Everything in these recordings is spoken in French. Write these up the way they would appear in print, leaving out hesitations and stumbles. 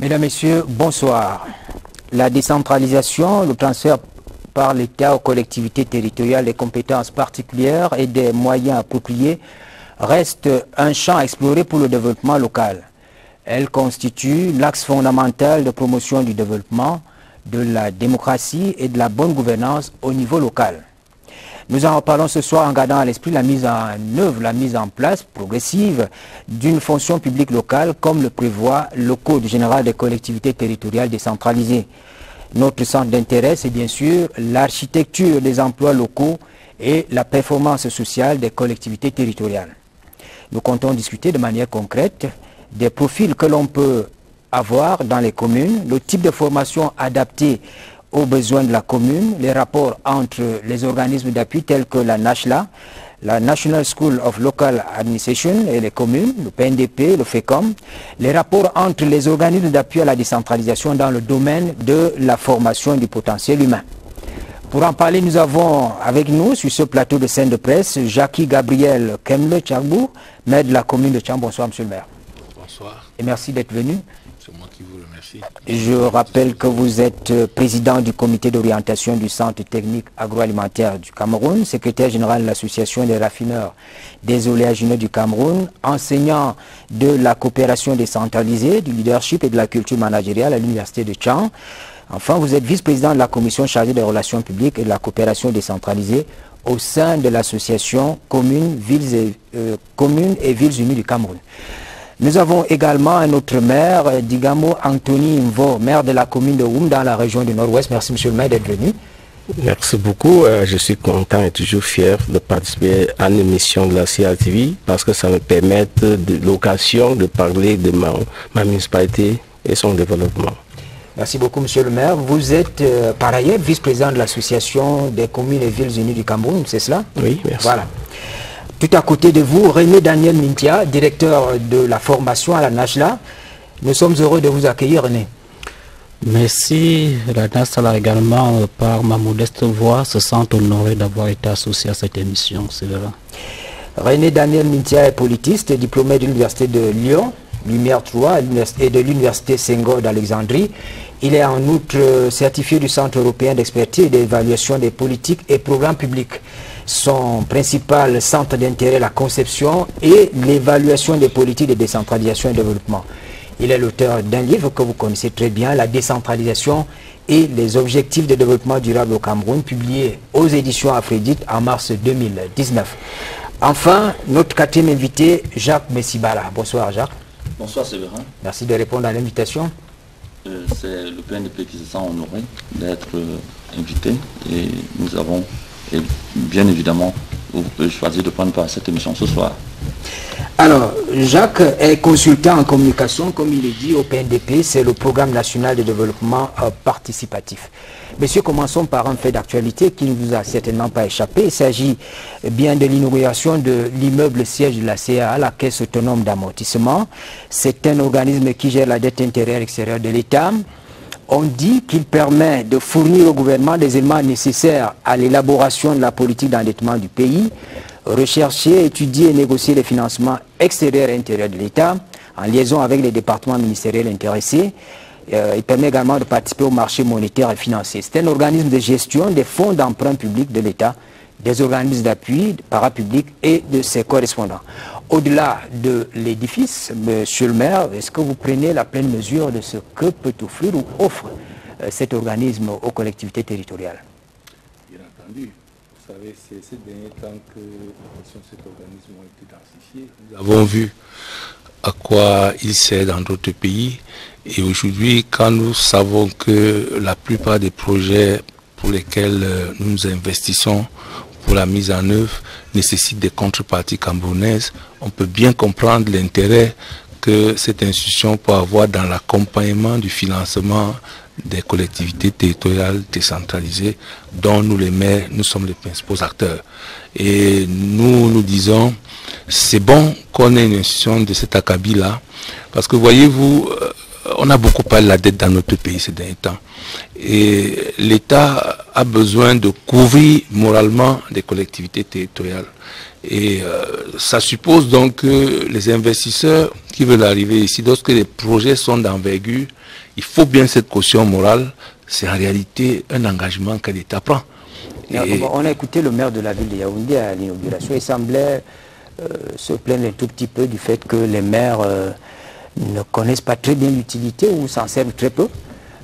Mesdames, Messieurs, bonsoir. La décentralisation, le transfert par l'État aux collectivités territoriales des compétences particulières et des moyens appropriés reste un champ à explorer pour le développement local. Elle constitue l'axe fondamental de promotion du développement, de la démocratie et de la bonne gouvernance au niveau local. Nous en reparlons ce soir en gardant à l'esprit la mise en œuvre, la mise en place progressive d'une fonction publique locale comme le prévoit le Code général des collectivités territoriales décentralisées. Notre centre d'intérêt, c'est bien sûr l'architecture des emplois locaux et la performance sociale des collectivités territoriales. Nous comptons discuter de manière concrète des profils que l'on peut avoir dans les communes, le type de formation adapté aux besoins de la commune, les rapports entre les organismes d'appui tels que la NACHLA, la National School of Local Administration et les communes, le PNDP, le FECOM, les rapports entre les organismes d'appui à la décentralisation dans le domaine de la formation du potentiel humain. Pour en parler, nous avons avec nous sur ce plateau de scène de presse Jackie Gabriel Kemle-Tcharbou, maire de la commune de Tcham. Bonsoir, monsieur le maire. Bonsoir. Et merci d'être venu. C'est moi qui vous remercie. Je rappelle que vous êtes président du comité d'orientation du Centre technique agroalimentaire du Cameroun, secrétaire général de l'association des raffineurs des oléagineux du Cameroun, enseignant de la coopération décentralisée, du leadership et de la culture managériale à l'université de Tcham. Enfin, vous êtes vice-président de la commission chargée des relations publiques et de la coopération décentralisée au sein de l'association Communes et Villes Unies du Cameroun. Nous avons également un autre maire, Digamo Anthony Mvo, maire de la commune de Oum dans la région du Nord-Ouest. Merci monsieur le maire d'être venu. Merci beaucoup. Je suis content et toujours fier de participer à une émission de la CRTV parce que ça me permet l'occasion de parler de ma municipalité et son développement. Merci beaucoup monsieur le maire. Vous êtes par ailleurs vice-président de l'association des communes et villes unies du Cameroun, c'est cela? Oui, merci. Voilà. Tout à côté de vous, René Daniel Mintia, directeur de la formation à la NACHLA. Nous sommes heureux de vous accueillir, René. Merci. La NACHLA également, par ma modeste voix, se sent honoré d'avoir été associé à cette émission, c'est vrai. René Daniel Mintia est politiste, diplômé de l'Université de Lyon, Lumière 3 et de l'Université Senghor d'Alexandrie. Il est en outre certifié du Centre européen d'expertise et d'évaluation des politiques et programmes publics. Son principal centre d'intérêt est la conception et l'évaluation des politiques de décentralisation et de développement. Il est l'auteur d'un livre que vous connaissez très bien, La décentralisation et les objectifs de développement durable au Cameroun, publié aux éditions Afredite en mars 2019. Enfin, notre quatrième invité, Jacques Messibala. Bonsoir Jacques. Bonsoir Séverin. Merci de répondre à l'invitation. C'est le PNDP qui se sent honoré d'être invité et nous avons bien évidemment choisi de prendre part à cette émission ce soir. Alors, Jacques est consultant en communication, comme il est dit, au PNDP, c'est le Programme national de développement participatif. Messieurs, commençons par un fait d'actualité qui ne vous a certainement pas échappé. Il s'agit bien de l'inauguration de l'immeuble siège de la CA, la Caisse autonome d'amortissement. C'est un organisme qui gère la dette intérieure et extérieure de l'État. On dit qu'il permet de fournir au gouvernement des éléments nécessaires à l'élaboration de la politique d'endettement du pays, rechercher, étudier et négocier les financements extérieurs et intérieurs de l'État en liaison avec les départements ministériels intéressés. Il permet également de participer au marché monétaire et financier. C'est un organisme de gestion des fonds d'emprunt public de l'État, des organismes d'appui parapublics et de ses correspondants. Au-delà de l'édifice, monsieur le maire, est-ce que vous prenez la pleine mesure de ce que peut offrir ou offre cet organisme aux collectivités territoriales? Bien entendu. Vous savez, c'est ces derniers temps que les missions de cet organisme ont été densifiées. Nous avons vu à quoi il sert dans d'autres pays. Et aujourd'hui, quand nous savons que la plupart des projets pour lesquels nous nous investissons pour la mise en œuvre nécessitent des contreparties camerounaises, on peut bien comprendre l'intérêt que cette institution peut avoir dans l'accompagnement du financement des collectivités territoriales décentralisées dont nous les maires, nous sommes les principaux acteurs. Et nous disons, c'est bon qu'on ait une institution de cet acabit-là, parce que voyez-vous, on a beaucoup parlé de la dette dans notre pays ces derniers temps. Et l'État a besoin de couvrir moralement les collectivités territoriales. Et ça suppose donc que les investisseurs qui veulent arriver ici, lorsque les projets sont d'envergure, il faut bien cette caution morale. C'est en réalité un engagement que l'État prend. Et on a écouté le maire de la ville de Yaoundé à l'inauguration. Il semblait se plaindre un tout petit peu du fait que les maires ne connaissent pas très bien l'utilité ou s'en servent très peu.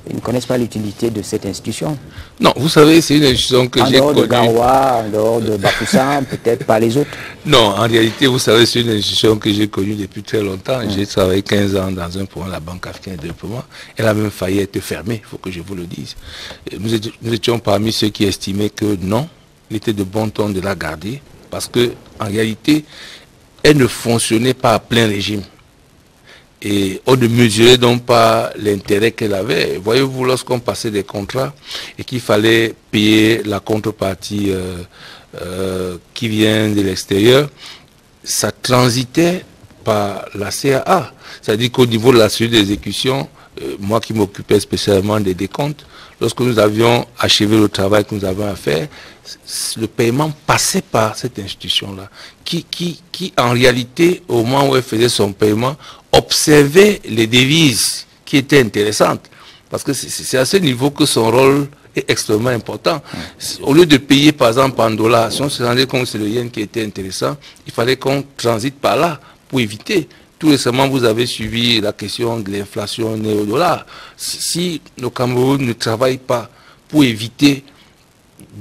Ils ne connaissent pas l'utilité de cette institution. Non, vous savez, c'est une institution que j'ai connue. En dehors de Garoua, en dehors de Bafoussam, peut-être pas les autres. Non, en réalité, vous savez, c'est une institution que j'ai connue depuis très longtemps. J'ai travaillé 15 ans dans un programme, la Banque africaine de développement. Elle a même failli être fermée, il faut que je vous le dise. Et nous étions parmi ceux qui estimaient que non, il était de bon ton de la garder, parce que en réalité, elle ne fonctionnait pas à plein régime. Et on ne mesurait donc pas l'intérêt qu'elle avait. Voyez-vous, lorsqu'on passait des contrats et qu'il fallait payer la contrepartie qui vient de l'extérieur, ça transitait par la CAA. C'est-à-dire qu'au niveau de la suite d'exécution, moi qui m'occupais spécialement des décomptes, lorsque nous avions achevé le travail que nous avions à faire, le paiement passait par cette institution-là, qui en réalité, au moment où elle faisait son paiement, observait les devises qui étaient intéressantes. Parce que c'est à ce niveau que son rôle est extrêmement important. Au lieu de payer par exemple en dollars, si on se rendait compte que c'est le yen qui était intéressant, il fallait qu'on transite par là pour éviter. Tout récemment, vous avez suivi la question de l'inflation née au dollar. Si le Cameroun ne travaille pas pour éviter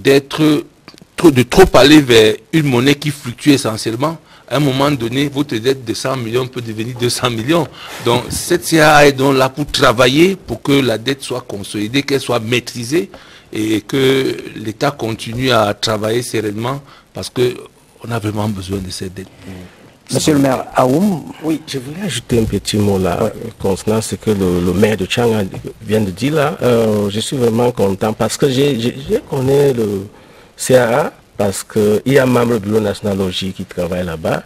de trop aller vers une monnaie qui fluctue essentiellement, à un moment donné, votre dette de 100 millions peut devenir 200 millions. Donc, cette CAA est donc là pour travailler, pour que la dette soit consolidée, qu'elle soit maîtrisée et que l'État continue à travailler sereinement parce qu'on a vraiment besoin de cette dette. Monsieur le maire, Aoum. Oui, je voulais ajouter un petit mot là, concernant ce que le maire de Tchang vient de dire là. Je suis vraiment content parce que je connais le CAA, parce qu'il y a un membre de l'Union nationale qui travaille là-bas.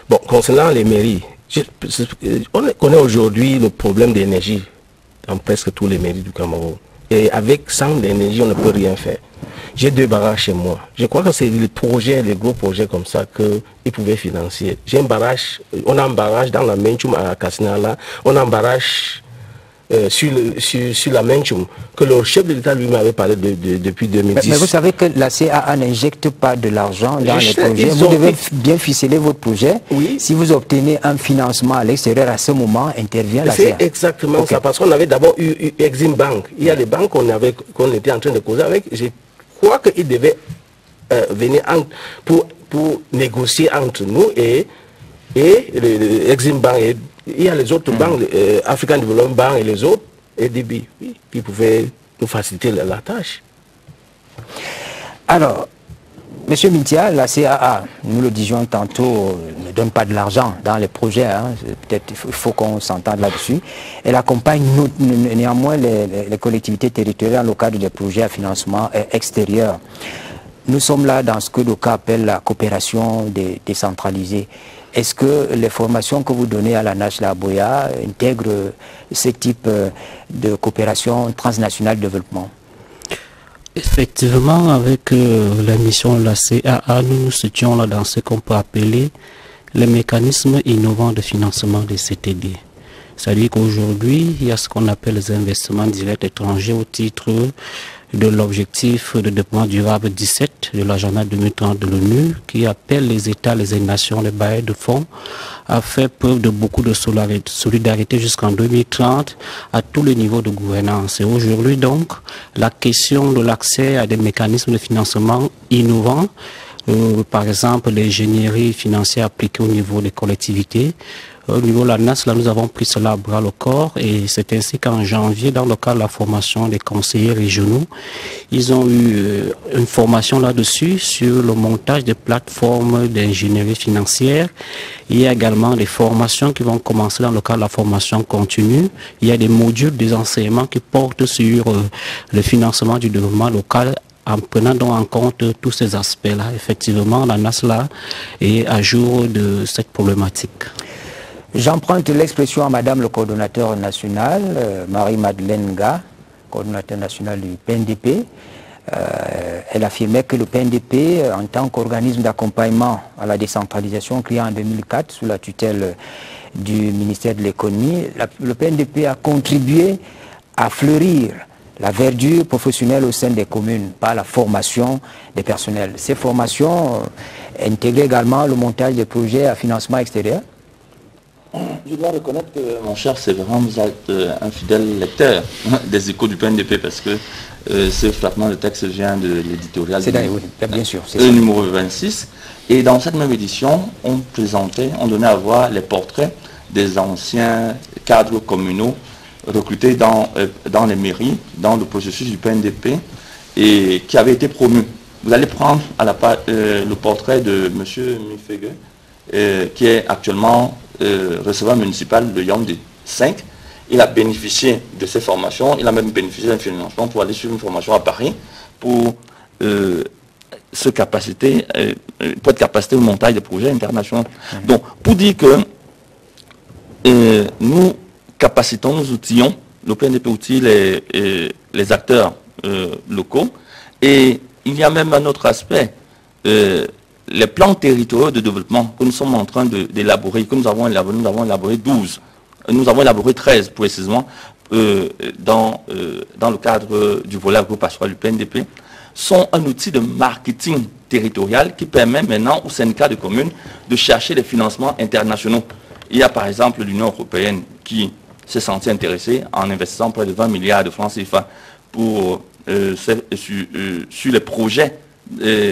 Bon, concernant les mairies, on connaît aujourd'hui le problème d'énergie dans presque tous les mairies du Cameroun. Et avec sans l'énergie, on ne peut rien faire. J'ai 2 barrages chez moi. Je crois que c'est les gros projets comme ça qu'ils pouvaient financer. J'ai un barrage, on a un barrage dans la Menchoum à Kassinala, on a un barrage sur la Menchoum, que le chef de l'État lui-même avait parlé depuis 2010. Mais vous savez que la CAA n'injecte pas de l'argent dans les projets. Vous devez bien ficeler votre projet. Oui. Si vous obtenez un financement à l'extérieur, à ce moment, intervient la CAA. C'est exactement ça, parce qu'on avait d'abord eu Exim Bank. Il y a des banques qu'on était en train de causer avec. Je crois qu'ils devaient venir pour négocier entre nous et Exim Bank. Il y a les autres banques, African Development Bank et les autres, ADB, oui, qui pouvaient nous faciliter la tâche. Alors, Monsieur Mintia, la CAA, nous le disions tantôt, ne donne pas de l'argent dans les projets. Hein. Peut-être il faut qu'on s'entende là-dessus. Elle accompagne néanmoins les collectivités territoriales au cadre des projets à financement extérieur. Nous sommes là dans ce que Doka appelle la coopération décentralisée. Est-ce que les formations que vous donnez à la Nachla Boya intègrent ce type de coopération transnationale de développement? Effectivement, avec la mission de la CAA, nous nous situons là dans ce qu'on peut appeler les mécanismes innovants de financement des CTD. C'est-à-dire qu'aujourd'hui, il y a ce qu'on appelle les investissements directs étrangers au titre de l'objectif de développement durable 17 de l'agenda 2030 de l'ONU, qui appelle les États, les nations, les bailleurs de fonds à faire preuve de beaucoup de solidarité jusqu'en 2030 à tous les niveaux de gouvernance. Et aujourd'hui donc, la question de l'accès à des mécanismes de financement innovants, par exemple l'ingénierie financière appliquée au niveau des collectivités. Au niveau de la NAS, là, nous avons pris cela à bras le corps et c'est ainsi qu'en janvier, dans le cadre de la formation des conseillers régionaux, ils ont eu une formation là-dessus sur le montage des plateformes d'ingénierie financière. Il y a également des formations qui vont commencer dans le cadre de la formation continue. Il y a des modules des enseignements qui portent sur le financement du développement local en prenant donc en compte tous ces aspects-là. Effectivement, la NASLA est à jour de cette problématique. J'emprunte l'expression à Madame le coordonnateur national, Marie-Madeleine Nga, coordonnateur national du PNDP. Elle affirmait que le PNDP, en tant qu'organisme d'accompagnement à la décentralisation créé en 2004 sous la tutelle du ministère de l'économie, le PNDP a contribué à fleurir la verdure professionnelle au sein des communes par la formation des personnels. Ces formations intègrent également le montage des projets à financement extérieur. Je dois reconnaître que, mon cher Séverin, vous êtes un fidèle lecteur des échos du PNDP parce que ce fragment de texte vient de l'éditorial bien sûr, numéro 26. Et dans cette même édition, on donnait à voir les portraits des anciens cadres communaux recrutés dans les mairies, dans le processus du PNDP et qui avaient été promus. Vous allez prendre à la le portrait de M. Mifegue, qui est actuellement receveur municipal de Yaoundé 5. Il a bénéficié de ces formations, il a même bénéficié d'un financement pour aller suivre une formation à Paris pour être capacité au montage des projets internationaux. Donc, pour dire que nous capacitons, nous outillons, le PNDP outille les acteurs locaux, et il y a même un autre aspect, les plans territoriaux de développement que nous sommes en train d'élaborer, que nous avons élaboré 12, nous avons élaboré 13 précisément, dans le cadre du volet agro-pastoral du PNDP, sont un outil de marketing territorial qui permet maintenant aux syndicats de communes de chercher des financements internationaux. Il y a par exemple l'Union européenne qui s'est sentie intéressée en investissant près de 20 milliards de francs CFA sur les projets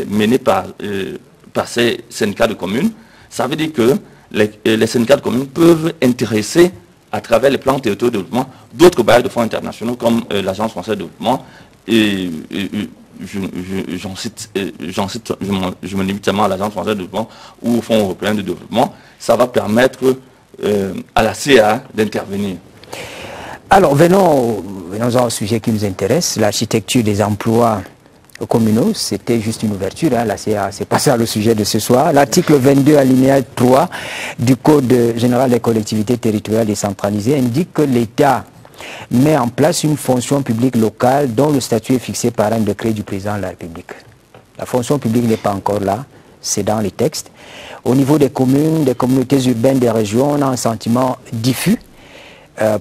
menés par ces syndicats de communes. Ça veut dire que les syndicats de communes peuvent intéresser à travers les plans territoriaux de développement d'autres bailleurs de fonds internationaux comme l'Agence française de développement et je me limite seulement à l'Agence française de développement ou au Fonds européen de développement. Ça va permettre à la CA d'intervenir. Alors venons à un sujet qui nous intéresse, l'architecture des emplois communaux. C'était juste une ouverture, hein, la CA, c'est pas ça le sujet de ce soir. L'article 22 alinéa 3 du Code général des collectivités territoriales décentralisées indique que l'État met en place une fonction publique locale dont le statut est fixé par un décret du président de la République. La fonction publique n'est pas encore là, c'est dans les textes. Au niveau des communes, des communautés urbaines, des régions, on a un sentiment diffus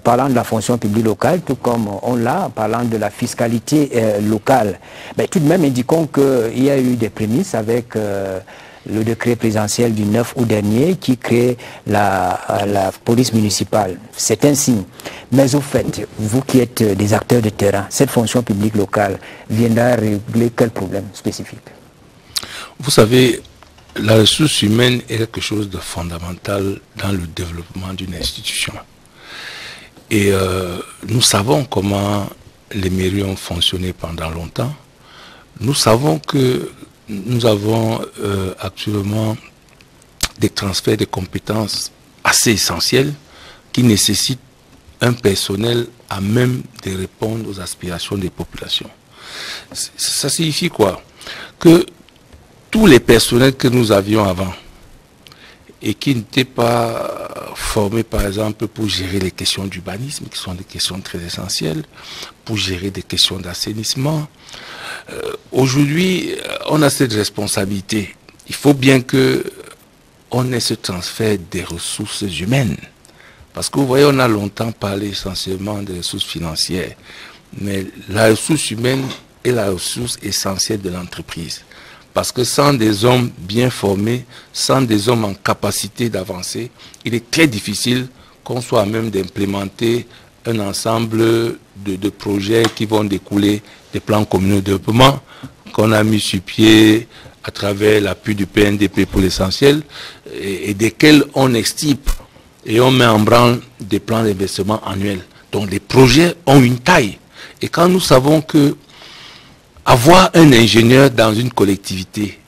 parlant de la fonction publique locale, tout comme on l'a, parlant de la fiscalité locale. Mais tout de même, indiquons qu'il y a eu des prémices avec le décret présidentiel du 9 août dernier qui crée la police municipale. C'est un signe. Mais au fait, vous qui êtes des acteurs de terrain, cette fonction publique locale viendra régler quel problème spécifique? Vous savez, la ressource humaine est quelque chose de fondamental dans le développement d'une institution. Et nous savons comment les mairies ont fonctionné pendant longtemps. Nous savons que nous avons actuellement des transferts de compétences assez essentiels qui nécessitent un personnel à même de répondre aux aspirations des populations. Ça signifie quoi? Que tous les personnels que nous avions avant et qui n'étaient pas formés, par exemple, pour gérer les questions d'urbanisme, qui sont des questions très essentielles, pour gérer des questions d'assainissement. Aujourd'hui, on a cette responsabilité. Il faut bien qu'on ait ce transfert des ressources humaines. Parce que vous voyez, on a longtemps parlé essentiellement des ressources financières. Mais la ressource humaine est la ressource essentielle de l'entreprise. Parce que sans des hommes bien formés, sans des hommes en capacité d'avancer, il est très difficile qu'on soit à même d'implémenter un ensemble de projets qui vont découler des plans communaux de développement qu'on a mis sur pied à travers l'appui du PNDP pour l'essentiel et desquels on extirpe et on met en branle des plans d'investissement annuels. Donc les projets ont une taille. Et quand nous savons que avoir un ingénieur dans une collectivité,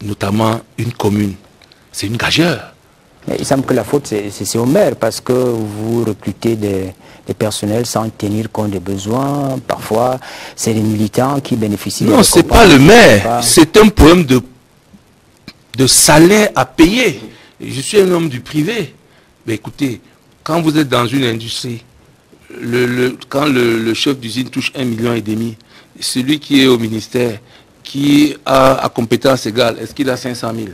notamment une commune, c'est une gageure. Mais il semble que la faute, c'est au maire, parce que vous recrutez des personnels sans tenir compte des besoins. Parfois, c'est les militants qui bénéficient. Non, ce n'est pas le maire. C'est un problème de salaire à payer. Je suis un homme du privé. Mais écoutez, quand vous êtes dans une industrie, quand le chef d'usine touche 1,5 million, celui qui est au ministère, qui a à compétence égale, est-ce qu'il a 500 000?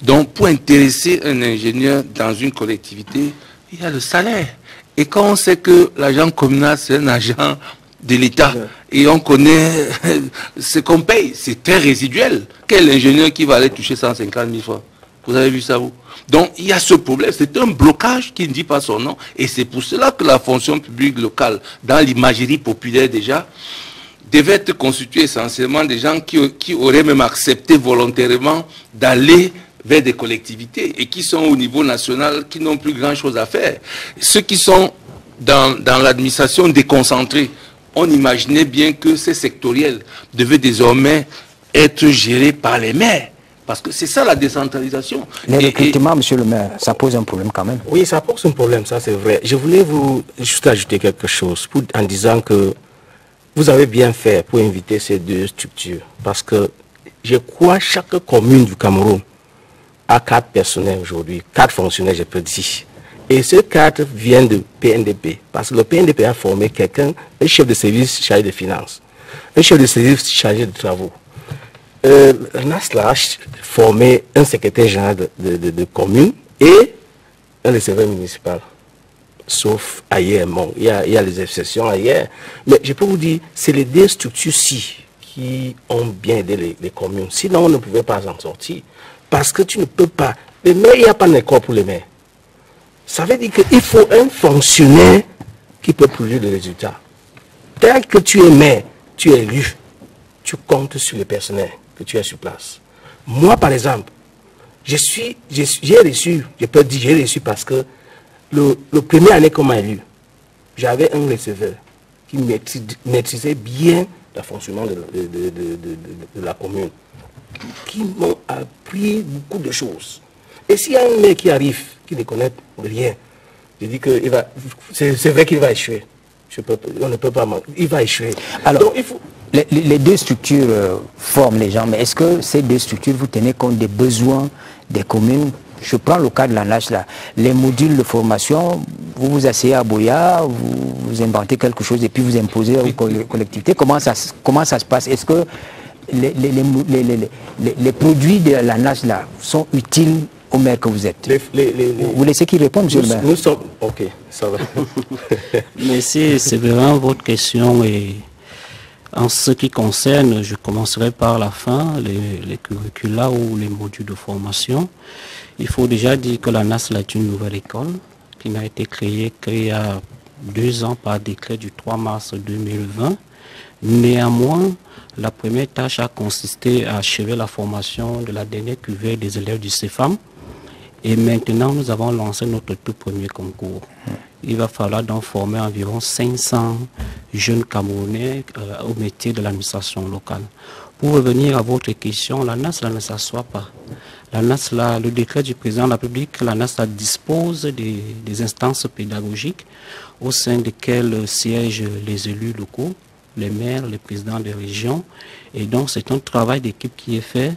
Donc, pour intéresser un ingénieur dans une collectivité, il y a le salaire. Et quand on sait que l'agent communal, c'est un agent de l'État, et on connaît ce qu'on paye, c'est très résiduel. Quel ingénieur qui va aller toucher 150 000 francs? Vous avez vu ça, vous? Donc, il y a ce problème. C'est un blocage qui ne dit pas son nom. Et c'est pour cela que la fonction publique locale, dans l'imagerie populaire déjà, devait être constituée essentiellement des gens qui auraient même accepté volontairement d'aller vers des collectivités et qui sont au niveau national, qui n'ont plus grand-chose à faire. Ceux qui sont dans l'administration déconcentrée, on imaginait bien que ces sectoriels devaient désormais être gérés par les maires. Parce que c'est ça la décentralisation. Les recrutements, monsieur le maire, ça pose un problème quand même. Oui, ça pose un problème, ça c'est vrai. Je voulais vous juste ajouter quelque chose en disant que vous avez bien fait pour inviter ces deux structures. Parce que je crois que chaque commune du Cameroun a 4 personnels aujourd'hui, 4 fonctionnaires, je peux dire. Et ces 4 viennent de PNDP. Parce que le PNDP a formé quelqu'un, un chef de service chargé de finances, un chef de service chargé de travaux. NASLA a formé un secrétaire général de commune et un receveur municipal. Sauf ailleurs, bon, il y a les exceptions ailleurs. Mais je peux vous dire, c'est les 2 structures-ci qui ont bien aidé les communes. Sinon, on ne pouvait pas en sortir. Parce que tu ne peux pas. Les maires, il n'y a pas d'accord pour les maires. Ça veut dire qu'il faut un fonctionnaire qui peut produire des résultats. Tel que tu es maire, tu es élu, tu comptes sur le personnel que tu as sur place. Moi, par exemple, j'ai reçu, je peux dire, j'ai reçu parce que le première année qu'on m'a élu, j'avais un receveur qui maîtrisait bien le fonctionnement de la commune, qui m'ont appris beaucoup de choses. Et s'il y a un mec qui arrive, qui ne connaît rien, je dis que c'est vrai qu'il va échouer. On ne peut pas mentir. Il va échouer. Alors, donc, il faut... les 2 structures forment les gens, mais est-ce que ces 2 structures, vous tenez compte des besoins des communes? Je prends le cas de la NASH là. Les modules de formation, vous vous asseyez à Boya, vous inventez quelque chose et puis vous imposez aux collectivités. Comment ça se passe? Est-ce que les produits de la NASH là sont utiles au maire que vous êtes? Vous laissez qu'il réponde, monsieur le maire. Nous sommes... Ok, ça va. Mais c'est vraiment votre question. Et en ce qui concerne, je commencerai par la fin, les curricula ou les modules de formation. Il faut déjà dire que la NASLA est une nouvelle école qui n'a été créée il y a 2 ans par décret du 3 mars 2020. Néanmoins, la première tâche a consisté à achever la formation de la dernière cuvée des élèves du CEFAM. Et maintenant, nous avons lancé notre tout premier concours. Il va falloir donc former environ 500 jeunes Camerounais au métier de l'administration locale. Pour revenir à votre question, la NASLA ne s'assoit pas. La NASLA, le décret du président de la République, la NASLA dispose des instances pédagogiques au sein desquelles siègent les élus locaux, les maires, les présidents des régions. Et donc, c'est un travail d'équipe qui est fait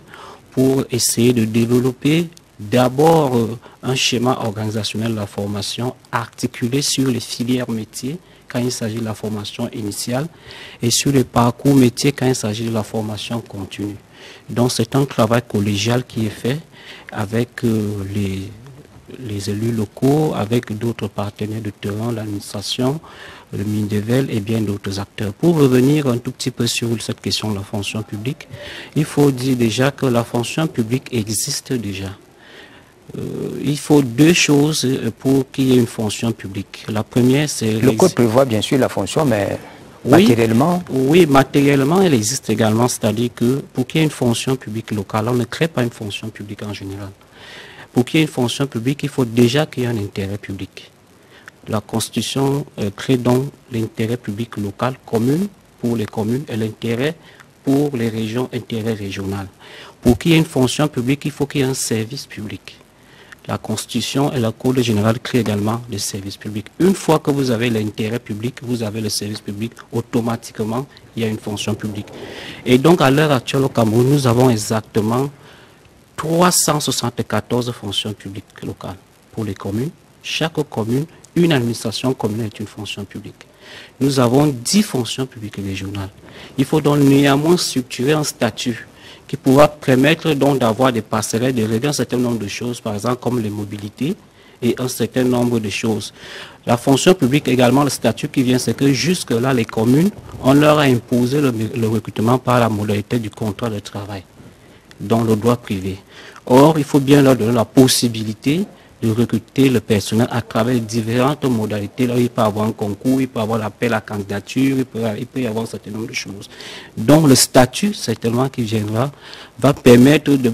pour essayer de développer d'abord un schéma organisationnel de la formation articulé sur les filières métiers quand il s'agit de la formation initiale et sur les parcours métiers quand il s'agit de la formation continue. Donc c'est un travail collégial qui est fait avec les élus locaux, avec d'autres partenaires de terrain, l'administration, le Mindevel et bien d'autres acteurs. Pour revenir un tout petit peu sur cette question de la fonction publique, il faut dire déjà que la fonction publique existe déjà. Il faut 2 choses pour qu'il y ait une fonction publique. La première, c'est... Le code prévoit bien sûr la fonction, mais oui, matériellement... Oui, matériellement, elle existe également. C'est-à-dire que pour qu'il y ait une fonction publique locale, on ne crée pas une fonction publique en général. Pour qu'il y ait une fonction publique, il faut déjà qu'il y ait un intérêt public. La Constitution crée donc l'intérêt public local commun pour les communes et l'intérêt pour les régions, intérêt régional. Pour qu'il y ait une fonction publique, il faut qu'il y ait un service public. La Constitution et le Code général créent également des services publics. Une fois que vous avez l'intérêt public, vous avez le service public, automatiquement, il y a une fonction publique. Et donc, à l'heure actuelle au Cameroun, nous avons exactement 374 fonctions publiques locales pour les communes. Chaque commune, une administration communale est une fonction publique. Nous avons 10 fonctions publiques régionales. Il faut donc néanmoins structurer un statut qui pourra permettre donc d'avoir des passerelles, de régler un certain nombre de choses, par exemple comme les mobilités et un certain nombre de choses. La fonction publique également, le statut qui vient, c'est que jusque-là, les communes, on leur a imposé le recrutement par la modalité du contrat de travail, dans le droit privé. Or, il faut bien leur donner la possibilité de recruter le personnel à travers différentes modalités. Là, il peut y avoir un concours, il peut y avoir l'appel à candidature, il peut y avoir un certain nombre de choses. Donc, le statut, certainement, qui viendra, va permettre de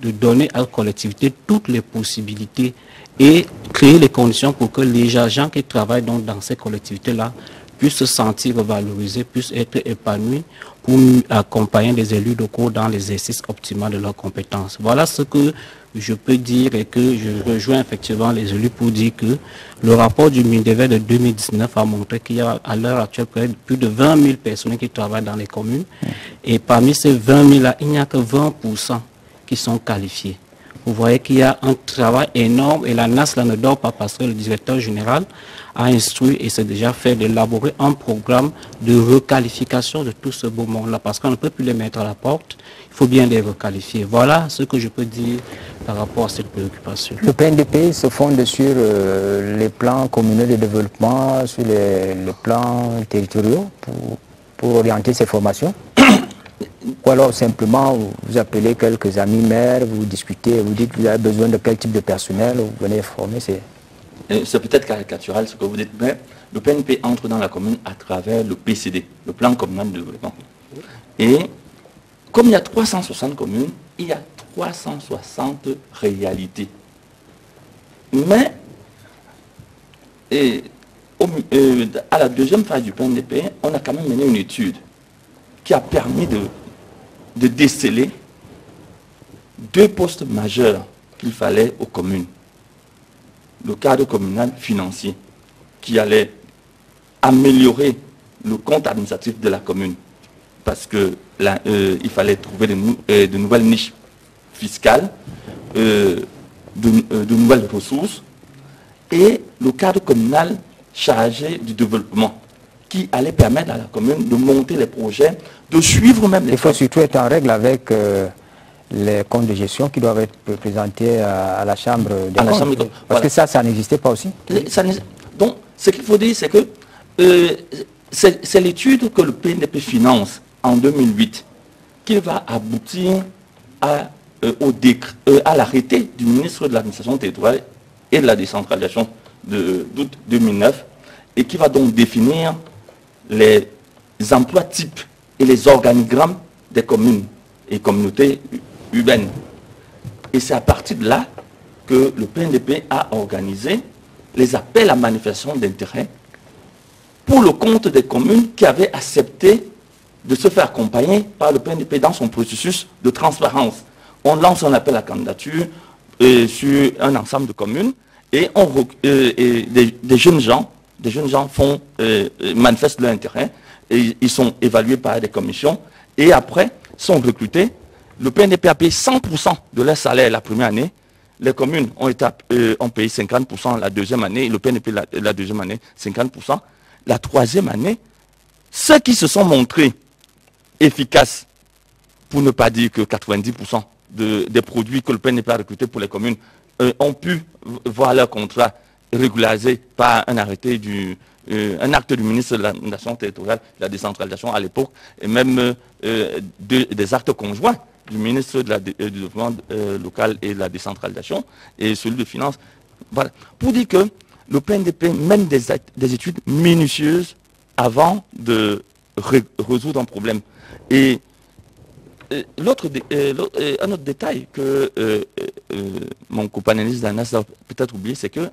donner à la collectivité toutes les possibilités et créer les conditions pour que les agents qui travaillent donc dans ces collectivités-là puissent se sentir valorisés, puissent être épanouis pour accompagner les élus locaux dans l'exercice optimal de leurs compétences. Voilà ce que je peux dire et que je rejoins effectivement les élus pour dire que le rapport du MINDEVER de 2019 a montré qu'il y a à l'heure actuelle plus de 20 000 personnes qui travaillent dans les communes. Et parmi ces 20 000-là, il n'y a que 20% qui sont qualifiés. Vous voyez qu'il y a un travail énorme et la NAS là, ne dort pas parce que le directeur général a instruit et s'est déjà fait d'élaborer un programme de requalification de tout ce beau monde-là parce qu'on ne peut plus les mettre à la porte, il faut bien les requalifier. Voilà ce que je peux dire par rapport à cette préoccupation. Le PNDP se fonde sur les plans communaux de développement, sur les plans territoriaux pour orienter ces formations. Ou alors simplement vous appelez quelques amis maires, vous discutez, vous dites que vous avez besoin de quel type de personnel, vous venez former. C'est peut-être caricatural ce que vous dites, mais le PNP entre dans la commune à travers le PCD, le plan communal de développement. Et comme il y a 360 communes, il y a 360 réalités. Mais à la deuxième phase du PNDP, on a quand même mené une étude qui a permis de déceler 2 postes majeurs qu'il fallait aux communes. Le cadre communal financier, qui allait améliorer le compte administratif de la commune, parce que il fallait trouver de nouvelles niches fiscales, de nouvelles ressources, et le cadre communal chargé du développement, qui allait permettre à la commune de monter les projets, de suivre même les... Il faut surtout être en règle avec les comptes de gestion qui doivent être présentés à la Chambre des comptes. Parce que ça n'existait pas aussi. Donc, ce qu'il faut dire, c'est que c'est l'étude que le PNDP finance en 2008 qui va aboutir à l'arrêté du ministre de l'administration territoriale et de la décentralisation d'août 2009 et qui va donc définir les emplois types et les organigrammes des communes et communautés urbaines. Et c'est à partir de là que le PNDP a organisé les appels à manifestation d'intérêt pour le compte des communes qui avaient accepté de se faire accompagner par le PNDP dans son processus de transparence. On lance un appel à candidature sur un ensemble de communes et des jeunes gens manifestent leur intérêt et ils sont évalués par des commissions et après sont recrutés. Le PNDP a payé 100% de leur salaire la première année. Les communes ont payé 50% la deuxième année, le PNDP la deuxième année 50%. La troisième année, ceux qui se sont montrés efficaces, pour ne pas dire que 90% des produits que le PNDP a recrutés pour les communes ont pu voir leur contrat régularisé par un arrêté un acte du ministre de l'administration territoriale, de la décentralisation à l'époque, et même des actes conjoints du ministre du développement local et de la décentralisation et celui de finances. Voilà. Pour dire que le PNDP mène des études minutieuses avant de résoudre un problème. Et un autre détail que mon copanéliste d'ANAS a peut-être oublié, c'est que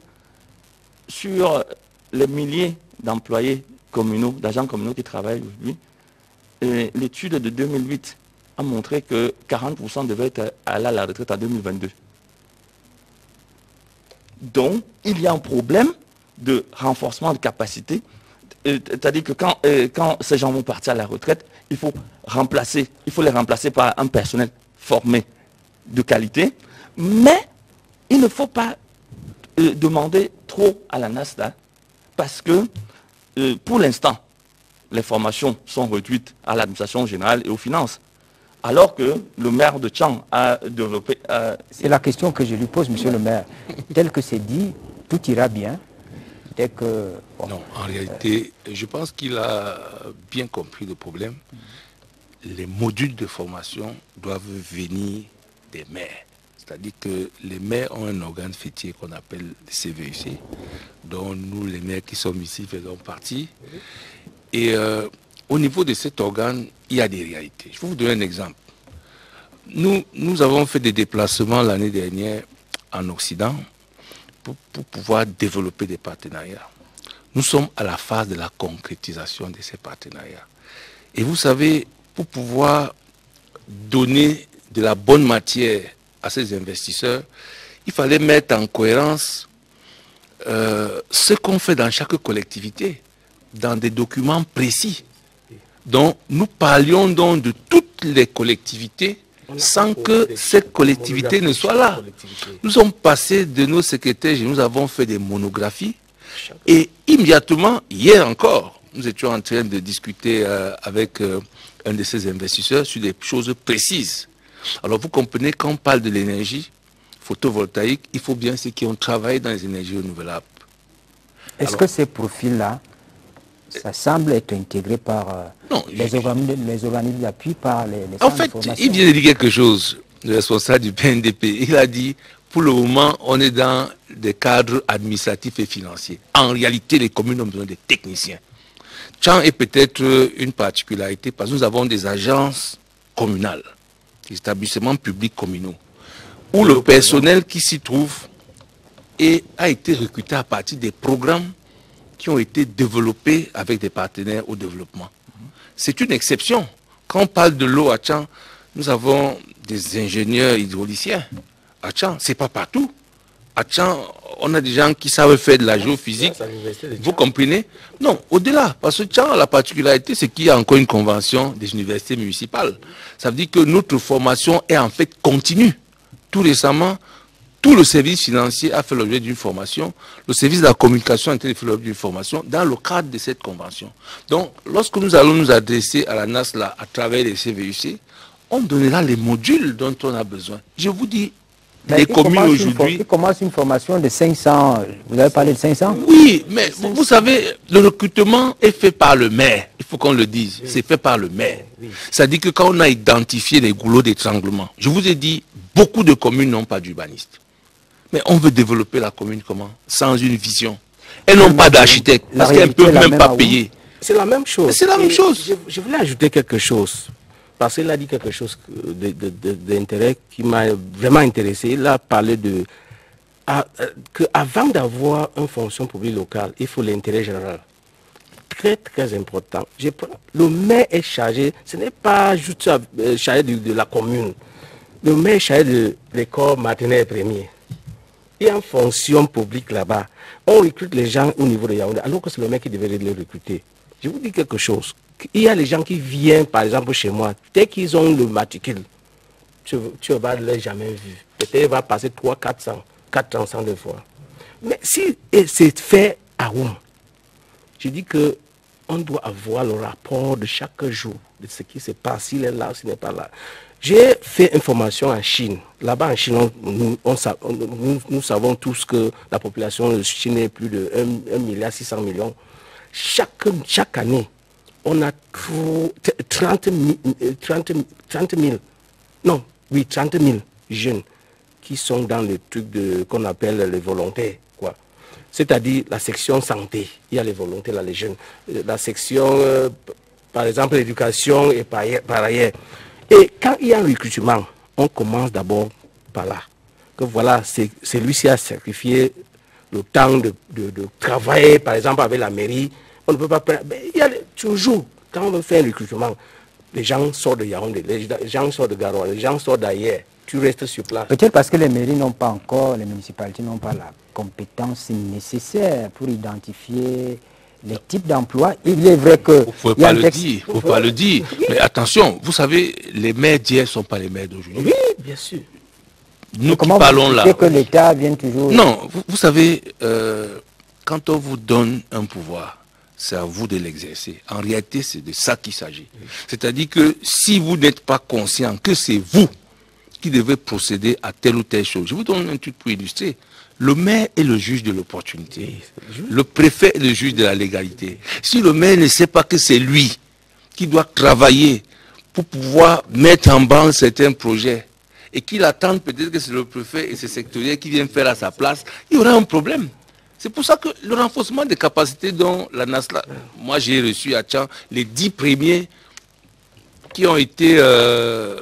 sur les milliers d'employés communaux, d'agents communaux qui travaillent aujourd'hui, l'étude de 2008 a montré que 40% devaient aller à la retraite en 2022. Donc, il y a un problème de renforcement de capacité. C'est-à-dire que quand ces gens vont partir à la retraite, il faut les remplacer par un personnel formé de qualité. Mais il ne faut pas demander trop à la NASDA parce que pour l'instant, les formations sont réduites à l'administration générale et aux finances. Alors que le maire de Tchang a développé... C'est la question que je lui pose, monsieur le maire. Tel que c'est dit, tout ira bien dès que... Bon. Non, en réalité, je pense qu'il a bien compris le problème. Les modules de formation doivent venir des maires. C'est-à-dire que les maires ont un organe fêtier qu'on appelle le CVEC, dont nous, les maires qui sommes ici, faisons partie. Et au niveau de cet organe, il y a des réalités. Je vais vous donner un exemple. Nous avons fait des déplacements l'année dernière en Occident pour pouvoir développer des partenariats. Nous sommes à la phase de la concrétisation de ces partenariats. Et vous savez, pour pouvoir donner de la bonne matière à ces investisseurs, il fallait mettre en cohérence ce qu'on fait dans chaque collectivité, dans des documents précis. Donc, nous parlions donc de toutes les collectivités sans que cette collectivité ne soit là. Nous sommes passés de nos secrétaires, nous avons fait des monographies et immédiatement, hier encore, nous étions en train de discuter avec un de ces investisseurs sur des choses précises. Alors vous comprenez, quand on parle de l'énergie photovoltaïque, il faut bien ceux qui ont travaillé dans les énergies renouvelables. Est-ce que ces profils-là, ça semble être intégré par les organismes d'appui, par les en fait, il vient de dire quelque chose, le responsable du PNDP. Il a dit, pour le moment, on est dans des cadres administratifs et financiers. En réalité, les communes ont besoin de techniciens. Tchang est peut-être une particularité parce que nous avons des agences communales, des établissements publics communaux, où le personnel qui s'y trouve a été recruté à partir des programmes qui ont été développés avec des partenaires au développement. C'est une exception. Quand on parle de l'eau à Tchang, nous avons des ingénieurs hydrauliciens. À Tchang, ce n'est pas partout. À Tchang, on a des gens qui savent faire de la géophysique. Vous comprenez? Non, au-delà. Parce que Tchang, la particularité, c'est qu'il y a encore une convention des universités municipales. Ça veut dire que notre formation est en fait continue. Tout récemment, tout le service financier a fait l'objet d'une formation. Le service de la communication a été fait l'objet d'une formation dans le cadre de cette convention. Donc, lorsque nous allons nous adresser à la NASLA à travers les CVUC, on donnera les modules dont on a besoin. Je vous dis, les communes aujourd'hui... Il commence une formation de 500, vous avez parlé de 500? Oui, mais vous savez, le recrutement est fait par le maire. Il faut qu'on le dise, c'est fait par le maire. Ça dit que quand on a identifié les goulots d'étranglement, je vous ai dit, beaucoup de communes n'ont pas d'urbaniste. Mais on veut développer la commune comment? Sans une vision. Elles n'ont pas d'architecte, parce qu'elles ne peuvent même pas payer. C'est la même chose. C'est la même chose. Je voulais ajouter quelque chose. Parce qu'il a dit quelque chose d'intérêt qui m'a vraiment intéressé. Il a parlé qu'avant d'avoir une fonction publique locale, il faut l'intérêt général. Très, très important. Le maire est chargé, ce n'est pas juste chargé de la commune. Le maire est chargé de l'école maternelle première. Il y a une fonction publique là-bas. On recrute les gens au niveau de Yaoundé, alors que c'est le maire qui devrait les recruter. Je vous dis quelque chose. Il y a les gens qui viennent, par exemple, chez moi, dès qu'ils ont le matricule, tu ne vas les jamais vu. Peut-être il va passer 400 de fois. Mais si c'est fait à Oum, je dis qu'on doit avoir le rapport de chaque jour, de ce qui se passe, s'il est là ou s'il n'est pas là. J'ai fait une formation en Chine. Là-bas en Chine, nous savons tous que la population de Chine est plus de 1,6 milliard. Chaque année, on a 30 000 jeunes qui sont dans le truc qu'on appelle les volontaires, quoi. C'est-à-dire la section santé, il y a les volontaires là, les jeunes. La section, par exemple, l'éducation et par ailleurs. Et quand il y a un recrutement, on commence d'abord par là. Que voilà, celui-ci a sacrifié le temps de travailler, par exemple, avec la mairie. On ne peut pas... Mais il y a toujours, quand on veut faire un recrutement, les gens sortent de Yaoundé, les gens sortent de Garoua, les gens sortent d'ailleurs. Tu restes sur place. Peut-être parce que les mairies n'ont pas encore, les municipalités n'ont pas la compétence nécessaire pour identifier les types d'emplois. Il est vrai que... Vous ne pouvez pas le dire. Mais attention, vous savez, les maires d'hier ne sont pas les maires d'aujourd'hui. Oui, bien sûr. Nous qui parlons là... que l'État vient toujours... Non, vous savez, quand on vous donne un pouvoir, c'est à vous de l'exercer. En réalité, c'est de ça qu'il s'agit. C'est-à-dire que si vous n'êtes pas conscient que c'est vous qui devez procéder à telle ou telle chose, je vous donne un truc pour illustrer. Le maire est le juge de l'opportunité. Le préfet est le juge de la légalité. Si le maire ne sait pas que c'est lui qui doit travailler pour pouvoir mettre en branle certains projets et qu'il attend peut-être que c'est le préfet et ses sectoriels qui viennent faire à sa place, il y aura un problème. C'est pour ça que le renforcement des capacités dont la NASLA, moi j'ai reçu à Tchang les 10 premiers qui ont été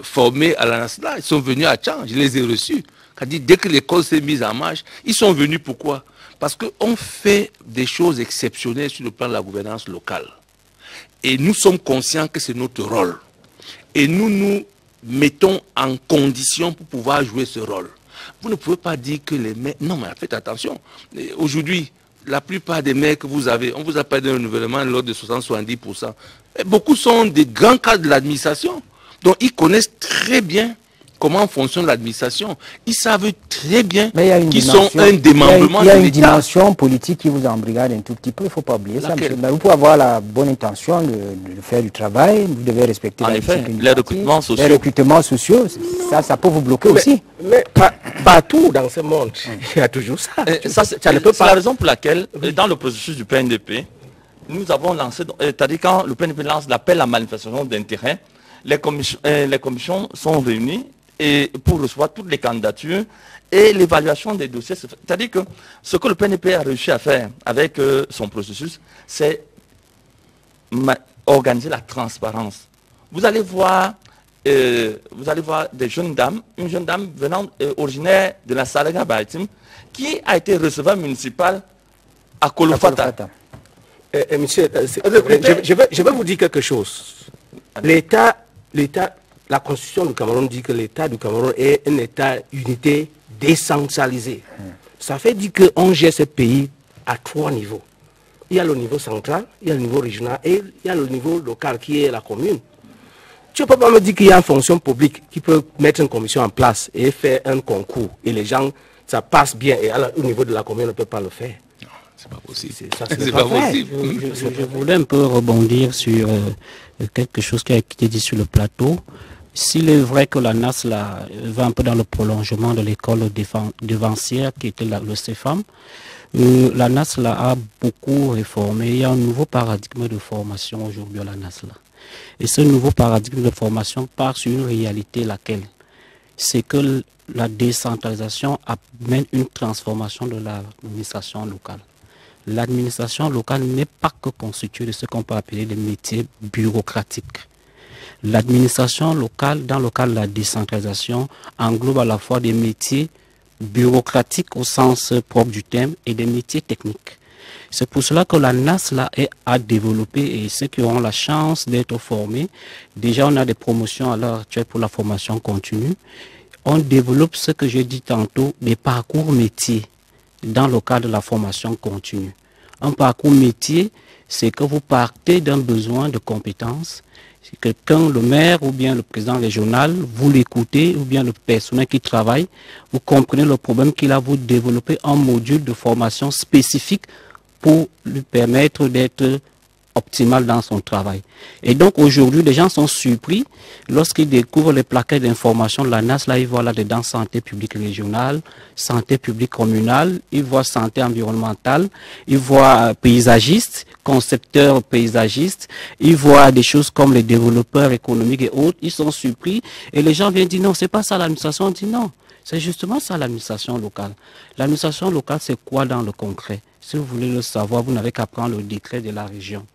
formés à la NASLA, ils sont venus à Tchang, je les ai reçus. Dès que l'école s'est mise en marche, ils sont venus pourquoi? Parce qu'on fait des choses exceptionnelles sur le plan de la gouvernance locale. Et nous sommes conscients que c'est notre rôle. Et nous nous mettons en condition pour pouvoir jouer ce rôle. Vous ne pouvez pas dire que les maires... Non, mais faites attention. Aujourd'hui, la plupart des maires que vous avez, on vous a parlé d'un renouvellement de l'ordre de 60-70%. Beaucoup sont des grands cadres de l'administration. Donc, ils connaissent très bien comment fonctionne l'administration. Ils savent très bien qu'ils sont un démembrement de l'État. Il y a une dimension politique qui vous embrigade un tout petit peu, il ne faut pas oublier ça. Mais vous pouvez avoir la bonne intention de faire du travail, vous devez respecter la discipline. Les recrutements sociaux, ça peut vous bloquer aussi. Mais partout dans ce monde, il y a toujours ça. C'est la raison pour laquelle, dans le processus du PNDP, nous avons lancé, c'est-à-dire quand le PNDP lance l'appel à manifestation d'intérêt, les commissions sont réunies et pour recevoir toutes les candidatures et l'évaluation des dossiers. C'est-à-dire que ce que le PNDP a réussi à faire avec son processus, c'est organiser la transparence. Vous allez voir des jeunes dames, une jeune dame venant originaire de la Salaga Baitim, qui a été receveur municipal à Kolofata. Monsieur, je vais vous dire quelque chose. L'État, la Constitution du Cameroun dit que l'État du Cameroun est un État unité décentralisé. Ça fait dire qu'on gère ce pays à 3 niveaux. Il y a le niveau central, il y a le niveau régional et il y a le niveau local qui est la commune. Tu ne peux pas me dire qu'il y a une fonction publique qui peut mettre une commission en place et faire un concours et les gens, ça passe bien et au niveau de la commune, on ne peut pas le faire. Non, c'est pas possible. C'est pas possible. Je voulais un peu rebondir sur quelque chose qui a été dit sur le plateau. S'il est vrai que la NASLA va un peu dans le prolongement de l'école devancière qui était le CEFAM, la NASLA a beaucoup réformé. Il y a un nouveau paradigme de formation aujourd'hui à la NASLA. Et ce nouveau paradigme de formation part sur une réalité laquelle c'est que la décentralisation amène une transformation de l'administration locale. L'administration locale n'est pas que constituée de ce qu'on peut appeler des métiers bureaucratiques. L'administration locale, dans le cadre de la décentralisation, englobe à la fois des métiers bureaucratiques au sens propre du terme et des métiers techniques. C'est pour cela que la NASLA a développé, et ceux qui auront la chance d'être formés, déjà on a des promotions à l'heure actuelle pour la formation continue. On développe ce que j'ai dit tantôt, des parcours métiers dans le cadre de la formation continue. Un parcours métier, c'est que vous partez d'un besoin de compétences. C'est que quand le maire ou bien le président régional, vous l'écoutez, ou bien le personnel qui travaille, vous comprenez le problème qu'il a, vous développez un module de formation spécifique pour lui permettre d'être optimal dans son travail. Et donc aujourd'hui, les gens sont surpris lorsqu'ils découvrent les plaquettes d'information de la NASLA, ils voient là-dedans santé publique régionale, santé publique communale, ils voient santé environnementale, ils voient paysagiste, concepteur paysagiste, ils voient des choses comme les développeurs économiques et autres, ils sont surpris et les gens viennent dire non, c'est pas ça l'administration, on dit non. C'est justement ça l'administration locale. L'administration locale, c'est quoi dans le concret? Si vous voulez le savoir, vous n'avez qu'à prendre le décret de la région.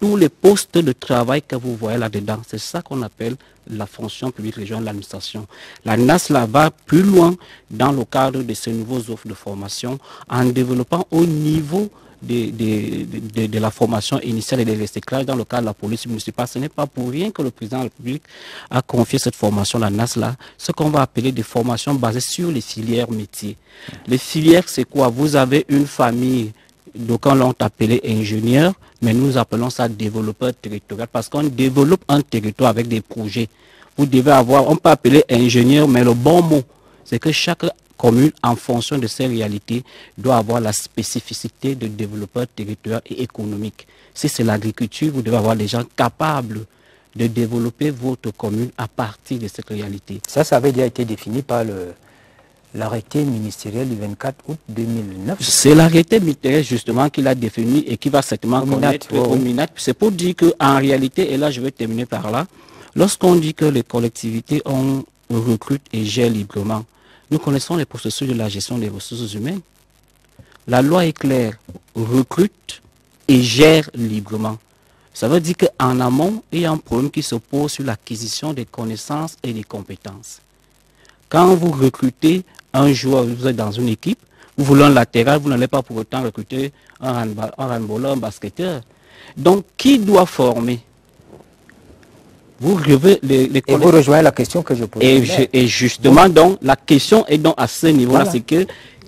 Tous les postes de travail que vous voyez là-dedans, c'est ça qu'on appelle la fonction publique régionale de l'administration. La NASLA va plus loin dans le cadre de ces nouveaux offres de formation en développant au niveau de la formation initiale et des recyclages dans le cadre de la police municipale. Ce n'est pas pour rien que le président de la République a confié cette formation à la NASLA, ce qu'on va appeler des formations basées sur les filières métiers. Les filières, c'est quoi? Vous avez une famille, d'aucuns l'ont appelé ingénieur, mais nous appelons ça développeur territorial parce qu'on développe un territoire avec des projets. Vous devez avoir, on peut appeler ingénieur, mais le bon mot, c'est que chaque commune, en fonction de ses réalités, doit avoir la spécificité de développeur territorial et économique. Si c'est l'agriculture, vous devez avoir des gens capables de développer votre commune à partir de cette réalité. Ça avait déjà été défini par l'arrêté ministériel du 24 août 2009. C'est l'arrêté ministériel justement qu'il a défini et qui va certainement connaître au MINAT. C'est pour dire qu'en réalité, et là je vais terminer par là, lorsqu'on dit que les collectivités recrutent et gèrent librement, nous connaissons les processus de la gestion des ressources humaines. La loi est claire, recrute et gère librement. Ça veut dire qu'en amont, il y a un problème qui se pose sur l'acquisition des connaissances et des compétences. Quand vous recrutez un joueur, vous êtes dans une équipe, vous voulez un latéral, vous n'allez pas pour autant recruter un handballeur, un basketteur. Donc, qui doit former? Vous rejoignez la question que je pose. Et justement, donc, la question est donc à ce niveau-là, c'est que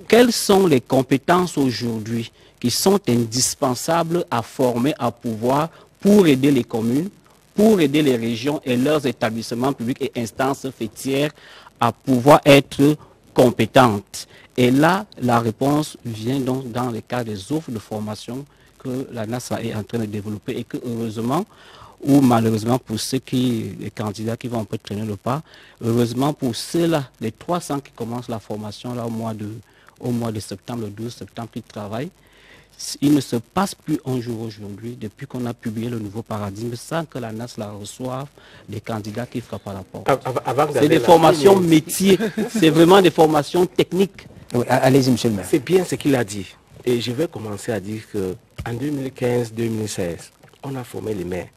quelles sont les compétences aujourd'hui qui sont indispensables à former, à pouvoir, pour aider les communes, pour aider les régions et leurs établissements publics et instances fêtières à pouvoir être compétentes. Et là, la réponse vient donc dans le cas des offres de formation que la NASA est en train de développer et que heureusement, ou malheureusement pour les candidats qui vont un peu traîner le pas, heureusement pour ceux-là, les 300 qui commencent la formation là, au mois de septembre, le 12 septembre, qui travaillent, il ne se passe plus un jour aujourd'hui, depuis qu'on a publié le nouveau paradigme, sans que la NAS la reçoive des candidats qui frappent à la porte. C'est des formations métiers, c'est vraiment des formations techniques. Oui, allez-y, monsieur le maire. C'est bien ce qu'il a dit. Et je vais commencer à dire qu'en 2015-2016, on a formé les maires.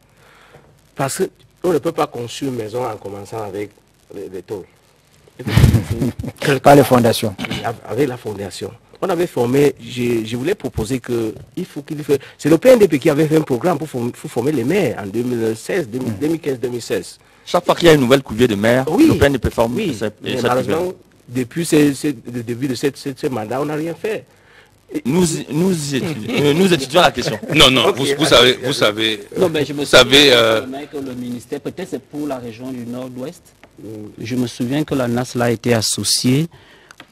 Parce qu'on ne peut pas construire une maison en commençant avec les tôles. Pas les fondations. Avec la fondation. On avait formé, je voulais proposer que c'est le PNDP qui avait fait un programme pour former les maires en 2015-2016. Chaque fois qu'il y a une nouvelle couvée de maires, oui, le PNDP forme. Oui, mais malheureusement, depuis le début de ce mandat, on n'a rien fait. Nous étudions la question. Non, non, okay, vous savez, non, mais je me souviens que le ministère, peut-être c'est pour la région du Nord-Ouest, je me souviens que la NAS a été associée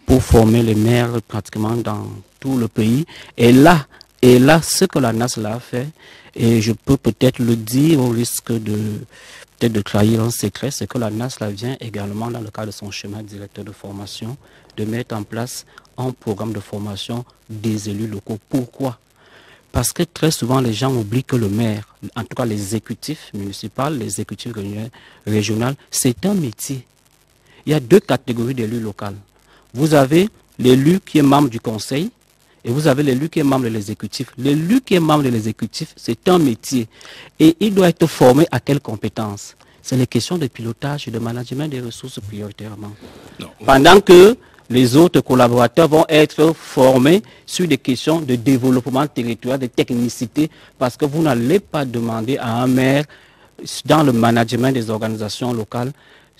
pour former les maires pratiquement dans tout le pays. Et là, ce que la NAS a fait, et je peux peut-être le dire au risque de trahir un secret, c'est que la NAS vient également, dans le cadre de son schéma directeur de formation, de mettre en place un programme de formation des élus locaux. Pourquoi? Parce que très souvent, les gens oublient que le maire, en tout cas l'exécutif municipal, l'exécutif régional, c'est un métier. Il y a deux catégories d'élus locaux. Vous avez l'élu qui est membre du conseil et vous avez l'élu qui est membre de l'exécutif. L'élu qui est membre de l'exécutif, c'est un métier. Et il doit être formé à quelles compétences? C'est les questions de pilotage et de management des ressources prioritairement. Non. Pendant que les autres collaborateurs vont être formés sur des questions de développement territorial, de technicité, parce que vous n'allez pas demander à un maire, dans le management des organisations locales,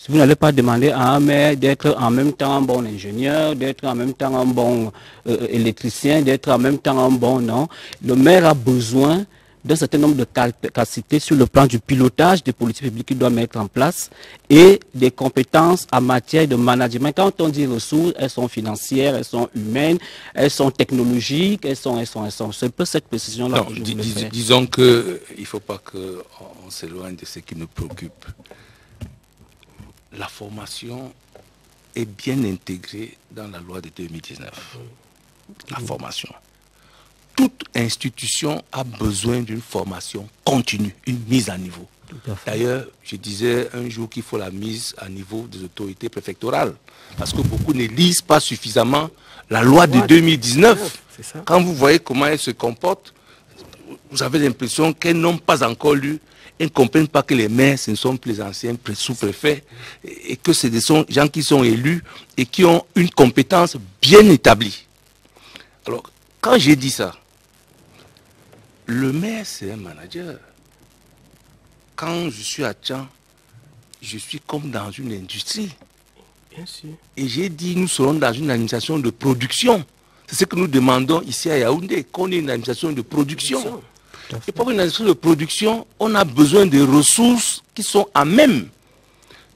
vous n'allez pas demander à un maire d'être en même temps un bon ingénieur, d'être en même temps un bon électricien, d'être en même temps un bon non. Le maire a besoin d'un certain nombre de capacités sur le plan du pilotage des politiques publiques qu'il doit mettre en place et des compétences en matière de management. Quand on dit ressources, elles sont financières, elles sont humaines, elles sont technologiques, elles sont. C'est un peu cette précision-là que je voulais faire. Disons qu'il ne faut pas qu'on s'éloigne de ce qui nous préoccupe. La formation est bien intégrée dans la loi de 2019. La formation. Toute institution a besoin d'une formation continue, une mise à niveau. D'ailleurs, je disais un jour qu'il faut la mise à niveau des autorités préfectorales, parce que beaucoup ne lisent pas suffisamment la loi de 2019. Quand vous voyez comment elles se comportent, vous avez l'impression qu'elles n'ont pas encore lu. Elles ne comprennent pas que les maires, ce ne sont plus les anciens sous-préfets, et que ce sont des gens qui sont élus et qui ont une compétence bien établie. Alors, quand j'ai dit ça, le maire, c'est un manager. Quand je suis à Tchang, je suis comme dans une industrie. Bien sûr. Et j'ai dit, nous serons dans une administration de production. C'est ce que nous demandons ici à Yaoundé, qu'on ait une administration de production. Et pour une administration de production, on a besoin de ressources qui sont à même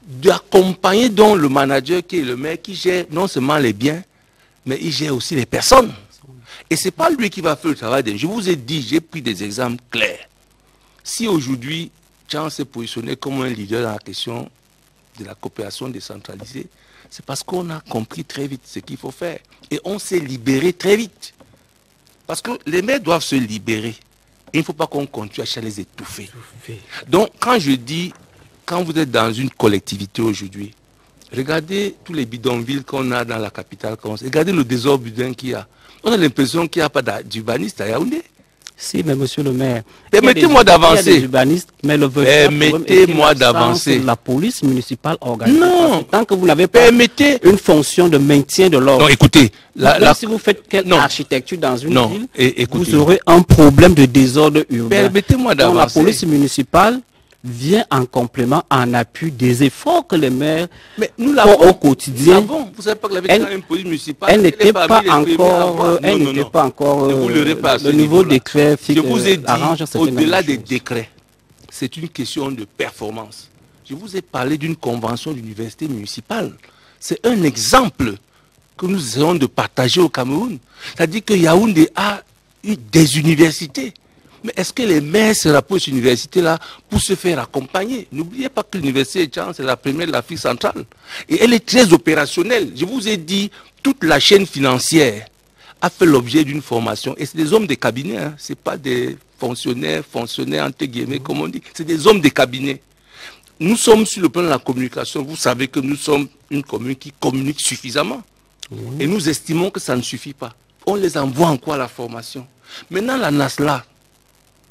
d'accompagner donc le manager qui est le maire, qui gère non seulement les biens, mais il gère aussi les personnes. Et ce n'est pas lui qui va faire le travail. Je vous ai dit, j'ai pris des exemples clairs. Si aujourd'hui, Tchang s'est positionné comme un leader dans la question de la coopération décentralisée, C'est parce qu'on a compris très vite ce qu'il faut faire. Et on s'est libéré très vite. Parce que les maires doivent se libérer. Et il ne faut pas qu'on continue à les étouffer. Donc, quand je dis, quand vous êtes dans une collectivité aujourd'hui, regardez tous les bidonvilles qu'on a dans la capitale. Regardez le désordre qu'il y a. On a l'impression qu'il n'y a pas d'urbaniste à Yaoundé. Si, mais monsieur le maire, permettez-moi d'avancer. Permettez-moi d'avancer. La police municipale organise. Non. Tant que vous n'avez pas une fonction de maintien de l'ordre. Non, écoutez. Si vous faites quelle architecture dans une ville, écoutez, vous aurez un problème de désordre urbain. Permettez-moi d'avancer. La police municipale vient en complément, en appui des efforts que les maires font au quotidien. Vous savez pas que la police municipale, elle n'était pas encore, le nouveau décret je vous ai dit, au-delà des décrets, c'est une question de performance. Je vous ai parlé d'une convention d'université municipale. C'est un exemple que nous essayons de partager au Cameroun. C'est-à-dire que Yaoundé a eu des universités. Mais est-ce que les maires se rapprochent de cette université-là pour se faire accompagner? N'oubliez pas que l'université de Tchang, c'est la première de l'Afrique centrale. Et elle est très opérationnelle. Je vous ai dit, toute la chaîne financière a fait l'objet d'une formation. Et c'est des hommes de cabinet, hein. Ce n'est pas des fonctionnaires entre guillemets, comme on dit. C'est des hommes de cabinet. Nous sommes sur le plan de la communication. Vous savez que nous sommes une commune qui communique suffisamment. Et nous estimons que ça ne suffit pas. On les envoie encore à la formation. Maintenant, la NASLA,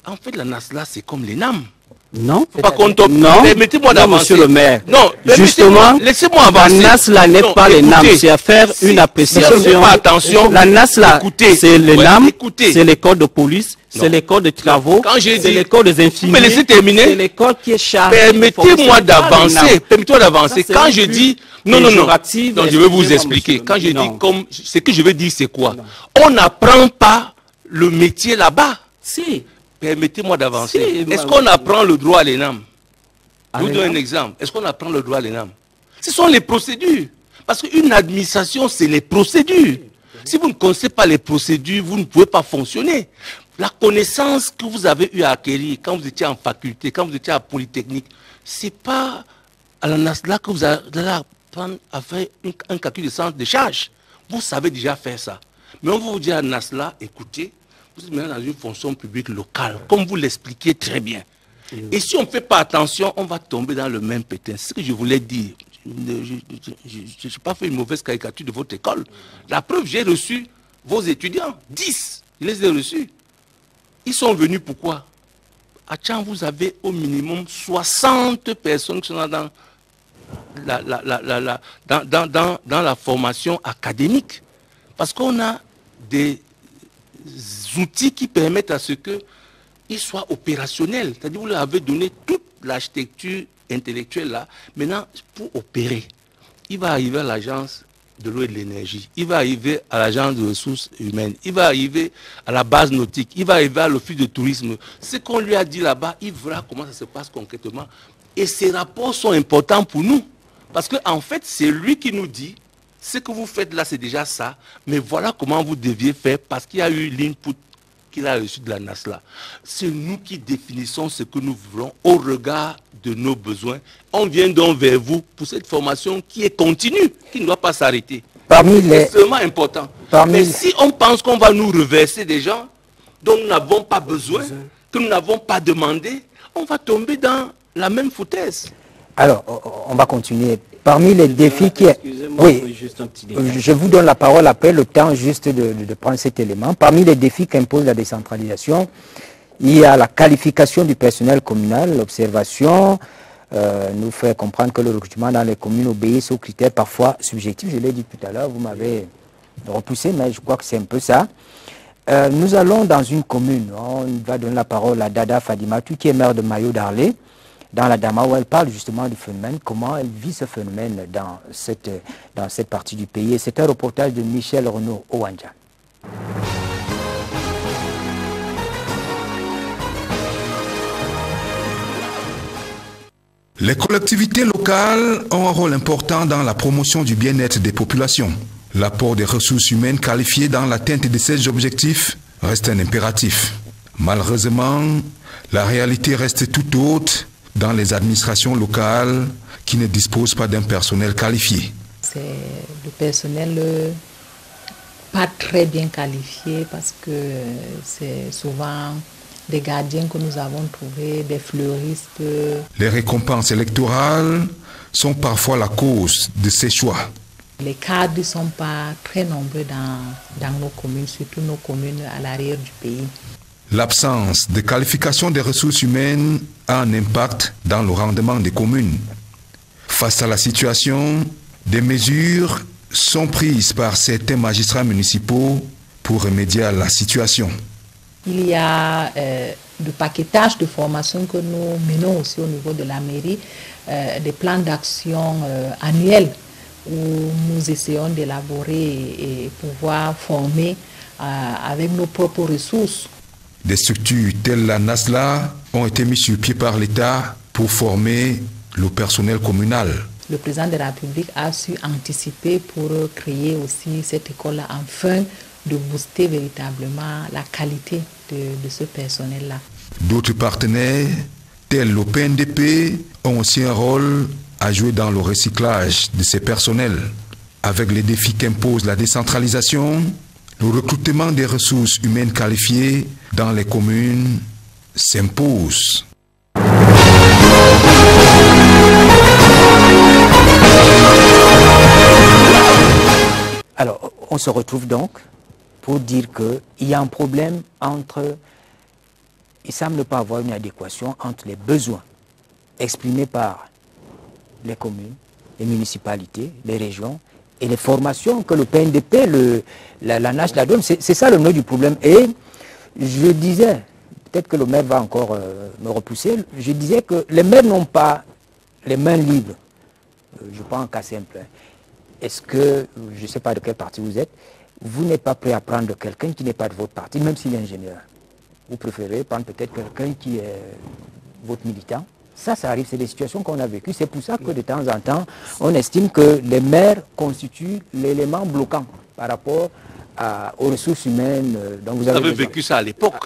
en fait, la NASLA, c'est comme les NAM. Non. Faut pas qu'on tombe. Non. Permettez-moi d'avancer. Monsieur le maire. Non. Justement, laissez-moi avancer. La NASLA n'est pas les NAM. C'est à faire une appréciation. Attention. La NASLA, c'est les NAM. C'est l'école de police. C'est l'école de travaux. C'est l'école des infirmiers. Mais laissez terminer. C'est l'école qui est chargée. Permettez-moi d'avancer. Permettez-moi d'avancer. Quand je dis non, je vais vous expliquer. Quand je dis comme ce que je veux dire, c'est quoi? On n'apprend pas le métier là-bas. Si. Permettez-moi d'avancer. Est-ce qu'on apprend le droit à l'ENAM? Je vous donne un exemple. Est-ce qu'on apprend le droit à l'ENAM? Ce sont les procédures. Parce qu'une administration, c'est les procédures. Si vous ne connaissez pas les procédures, vous ne pouvez pas fonctionner. La connaissance que vous avez eu à acquérir quand vous étiez en faculté, quand vous étiez à Polytechnique, ce n'est pas à la NASLA que vous allez apprendre à faire un calcul de centre de charge. Vous savez déjà faire ça. Mais on va vous dire à NASLA, écoutez, vous êtes maintenant dans une fonction publique locale, comme vous l'expliquez très bien. Et si on ne fait pas attention, on va tomber dans le même pétin. C'est ce que je voulais dire. Je n'ai pas fait une mauvaise caricature de votre école. La preuve, j'ai reçu vos étudiants, 10, je les ai reçus. Ils sont venus pourquoi? À Tchang, vous avez au minimum 60 personnes qui sont dans la formation académique. Parce qu'on a des outils qui permettent à ce qu'ils soient opérationnels. C'est-à-dire que vous leur avez donné toute l'architecture intellectuelle là. Maintenant, pour opérer, il va arriver à l'agence de l'eau et de l'énergie, il va arriver à l'agence de ressources humaines, il va arriver à la base nautique, il va arriver à l'office de tourisme. Ce qu'on lui a dit là-bas, il verra comment ça se passe concrètement. Et ces rapports sont importants pour nous. Parce qu'en fait, c'est lui qui nous dit, ce que vous faites là, c'est déjà ça, mais voilà comment vous deviez faire parce qu'il y a eu l'input qu'il a reçu de la NASLA. C'est nous qui définissons ce que nous voulons au regard de nos besoins. On vient donc vers vous pour cette formation qui est continue, qui ne doit pas s'arrêter. C'est extrêmement important. Mais si on pense qu'on va nous reverser des gens dont nous n'avons pas besoin, que nous n'avons pas demandé, on va tomber dans la même foutaise. Alors, on va continuer. Parmi les défis qui... Oui, je vous donne la parole après, le temps juste de prendre cet élément. Parmi les défis qu'impose la décentralisation, il y a la qualification du personnel communal, l'observation, nous fait comprendre que le recrutement dans les communes obéit aux critères parfois subjectifs. Je l'ai dit tout à l'heure, vous m'avez repoussé, mais je crois que c'est un peu ça. Nous allons dans une commune, on va donner la parole à Dada Fadimatou, qui est maire de Mayo d'Arlé, dans la Dama, où elle parle justement du phénomène, comment elle vit ce phénomène dans cette partie du pays. Et c'est un reportage de Michel Renaud Owanja. Les collectivités locales ont un rôle important dans la promotion du bien-être des populations. L'apport des ressources humaines qualifiées dans l'atteinte de ces objectifs reste un impératif. Malheureusement, la réalité reste tout autre dans les administrations locales qui ne disposent pas d'un personnel qualifié. c'est le personnel pas très bien qualifié parce que c'est souvent des gardiens que nous avons trouvés, des fleuristes. Les récompenses électorales sont parfois la cause de ces choix. Les cadres ne sont pas très nombreux dans nos communes, surtout nos communes à l'arrière du pays. L'absence de qualification des ressources humaines a un impact dans le rendement des communes. Face à la situation, des mesures sont prises par certains magistrats municipaux pour remédier à la situation. Il y a le paquetage de formation que nous menons aussi au niveau de la mairie, des plans d'action annuels où nous essayons d'élaborer et pouvoir former avec nos propres ressources. Des structures telles la NASLA ont été mises sur pied par l'État pour former le personnel communal. Le président de la République a su anticiper pour créer aussi cette école afin de booster véritablement la qualité de ce personnel-là. D'autres partenaires, tels le PNDP, ont aussi un rôle à jouer dans le recyclage de ces personnels. Avec les défis qu'impose la décentralisation, le recrutement des ressources humaines qualifiées dans les communes s'impose. Alors, on se retrouve donc pour dire qu'il y a un problème entre... Il semble ne pas avoir une adéquation entre les besoins exprimés par les communes, les municipalités, les régions et les formations que le PNDP, la NASH la donne. C'est ça le nœud du problème. Et je disais, peut-être que le maire va encore me repousser, je disais que les maires n'ont pas les mains libres. Je prends un cas simple. Est-ce que, je ne sais pas de quel parti vous êtes, vous n'êtes pas prêt à prendre quelqu'un qui n'est pas de votre parti, même s'il est ingénieur? Vous préférez prendre peut-être quelqu'un qui est votre militant. Ça arrive, c'est des situations qu'on a vécues. C'est pour ça que de temps en temps, on estime que les maires constituent l'élément bloquant par rapport aux ressources humaines dont vous avez vécu ça à l'époque.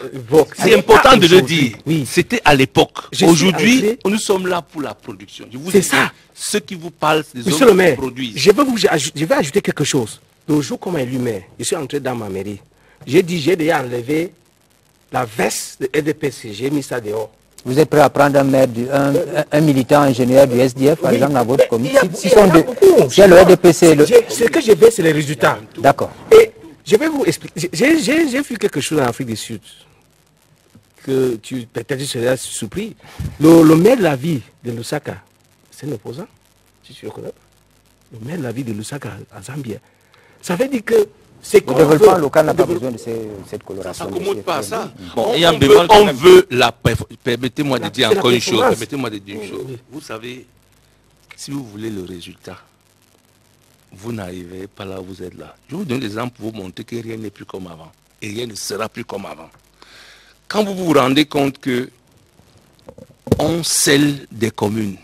C'est important de le dire. Oui. C'était à l'époque. Aujourd'hui, nous sommes là pour la production. C'est ça. Ceux qui vous parlent, c'est des Monsieur hommes qui produisent. Je vais ajouter quelque chose. Le jour comme élu maire, je suis entré dans ma mairie. J'ai dit, j'ai déjà enlevé la veste de RDPC. J'ai mis ça dehors. Vous êtes prêt à prendre un maire, un militant ingénieur du SDF, par exemple, dans votre commune? Si le RDPC... Ce que je veux, c'est les résultats. D'accord. Et je vais vous expliquer. J'ai vu quelque chose en Afrique du Sud que peut-être tu serais surpris. Le maire de la ville de Lusaka, c'est un opposant, si tu le connais. Le maire de la ville de Lusaka, à Zambie. Ça veut dire que le développement local n'a pas besoin de cette coloration. Ça ne commode pas ça. Bon, on veut la... Permettez-moi de dire encore une chose. Permettez-moi de dire une chose. Vous savez, si vous voulez le résultat, vous n'arrivez pas là où vous êtes là. Je vous donne des exemples pour vous montrer que rien n'est plus comme avant. Et rien ne sera plus comme avant. Quand vous vous rendez compte que on scelle des communes,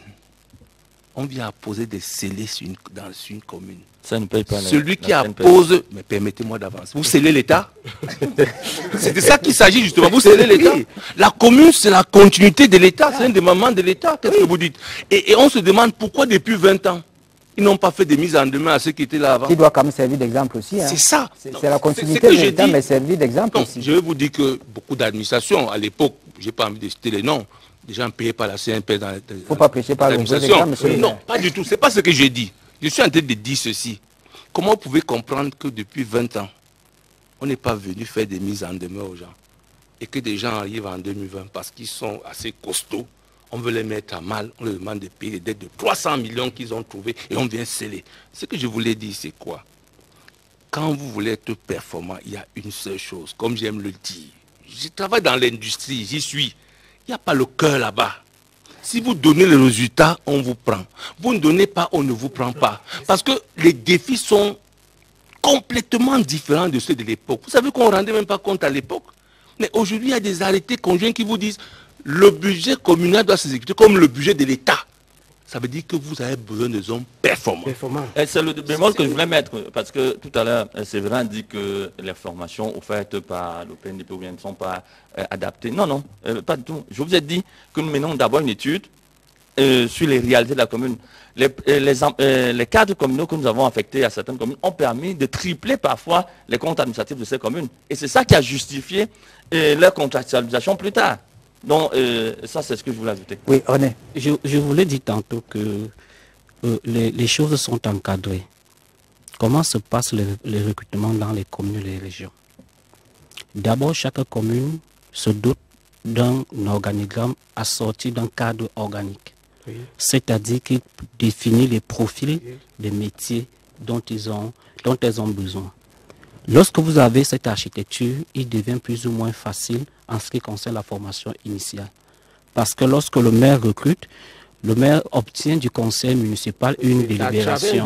on vient poser des scellés dans une commune. Ça ne paye pas. Celui qui appose, mais permettez-moi d'avancer. Vous scellez l'État? C'est de ça qu'il s'agit justement. Vous scellez l'État. La commune, c'est la continuité de l'État. C'est un démembrement de l'État. Qu'est-ce que vous dites? Et on se demande pourquoi depuis 20 ans, ils n'ont pas fait de mise en demeure à ceux qui étaient là avant. Qui doit quand même servir d'exemple aussi. Hein. C'est ça. C'est la continuité de l'État, mais servir d'exemple aussi. Je vais vous dire que beaucoup d'administrations, à l'époque, je n'ai pas envie de citer les noms, les gens payaient par la CNP dans il ne faut pas prêcher par l'administration. Non, pas du tout. Ce n'est pas ce que j'ai dit. Je suis en train de dire ceci. Comment vous pouvez comprendre que depuis 20 ans, on n'est pas venu faire des mises en demeure aux gens et que des gens arrivent en 2020 parce qu'ils sont assez costauds, on veut les mettre à mal, on leur demande de payer les dettes de 300 millions qu'ils ont trouvées et on vient sceller. Ce que je voulais dire, c'est quoi? Quand vous voulez être performant, il y a une seule chose, comme j'aime le dire. Je travaille dans l'industrie, j'y suis. Il n'y a pas le cœur là-bas. Si vous donnez le résultat, on vous prend. Vous ne donnez pas, on ne vous prend pas. Parce que les défis sont complètement différents de ceux de l'époque. Vous savez qu'on ne rendait même pas compte à l'époque. Mais aujourd'hui, il y a des arrêtés conjoints qui vous disent le budget communal doit s'exécuter comme le budget de l'État. Ça veut dire que vous avez besoin de zones performantes. C'est le bémol que je voulais mettre, parce que tout à l'heure, Séverin dit que les formations offertes par le PNDP ne sont pas adaptées. Non, non, pas du tout. Je vous ai dit que nous menons d'abord une étude sur les réalités de la commune. Les cadres communaux que nous avons affectés à certaines communes ont permis de tripler parfois les comptes administratifs de ces communes. Et c'est ça qui a justifié leur contractualisation plus tard. Donc, ça, c'est ce que je voulais ajouter. Oui, René. Je voulais dire tantôt que les choses sont encadrées. Comment se passent les recrutements dans les communes et les régions? D'abord, chaque commune se dote d'un organigramme assorti d'un cadre organique. Oui. C'est-à-dire qu'il définit les profils des métiers dont elles ont besoin. Lorsque vous avez cette architecture, il devient plus ou moins facile en ce qui concerne la formation initiale. Parce que lorsque le maire recrute, le maire obtient du conseil municipal une délibération.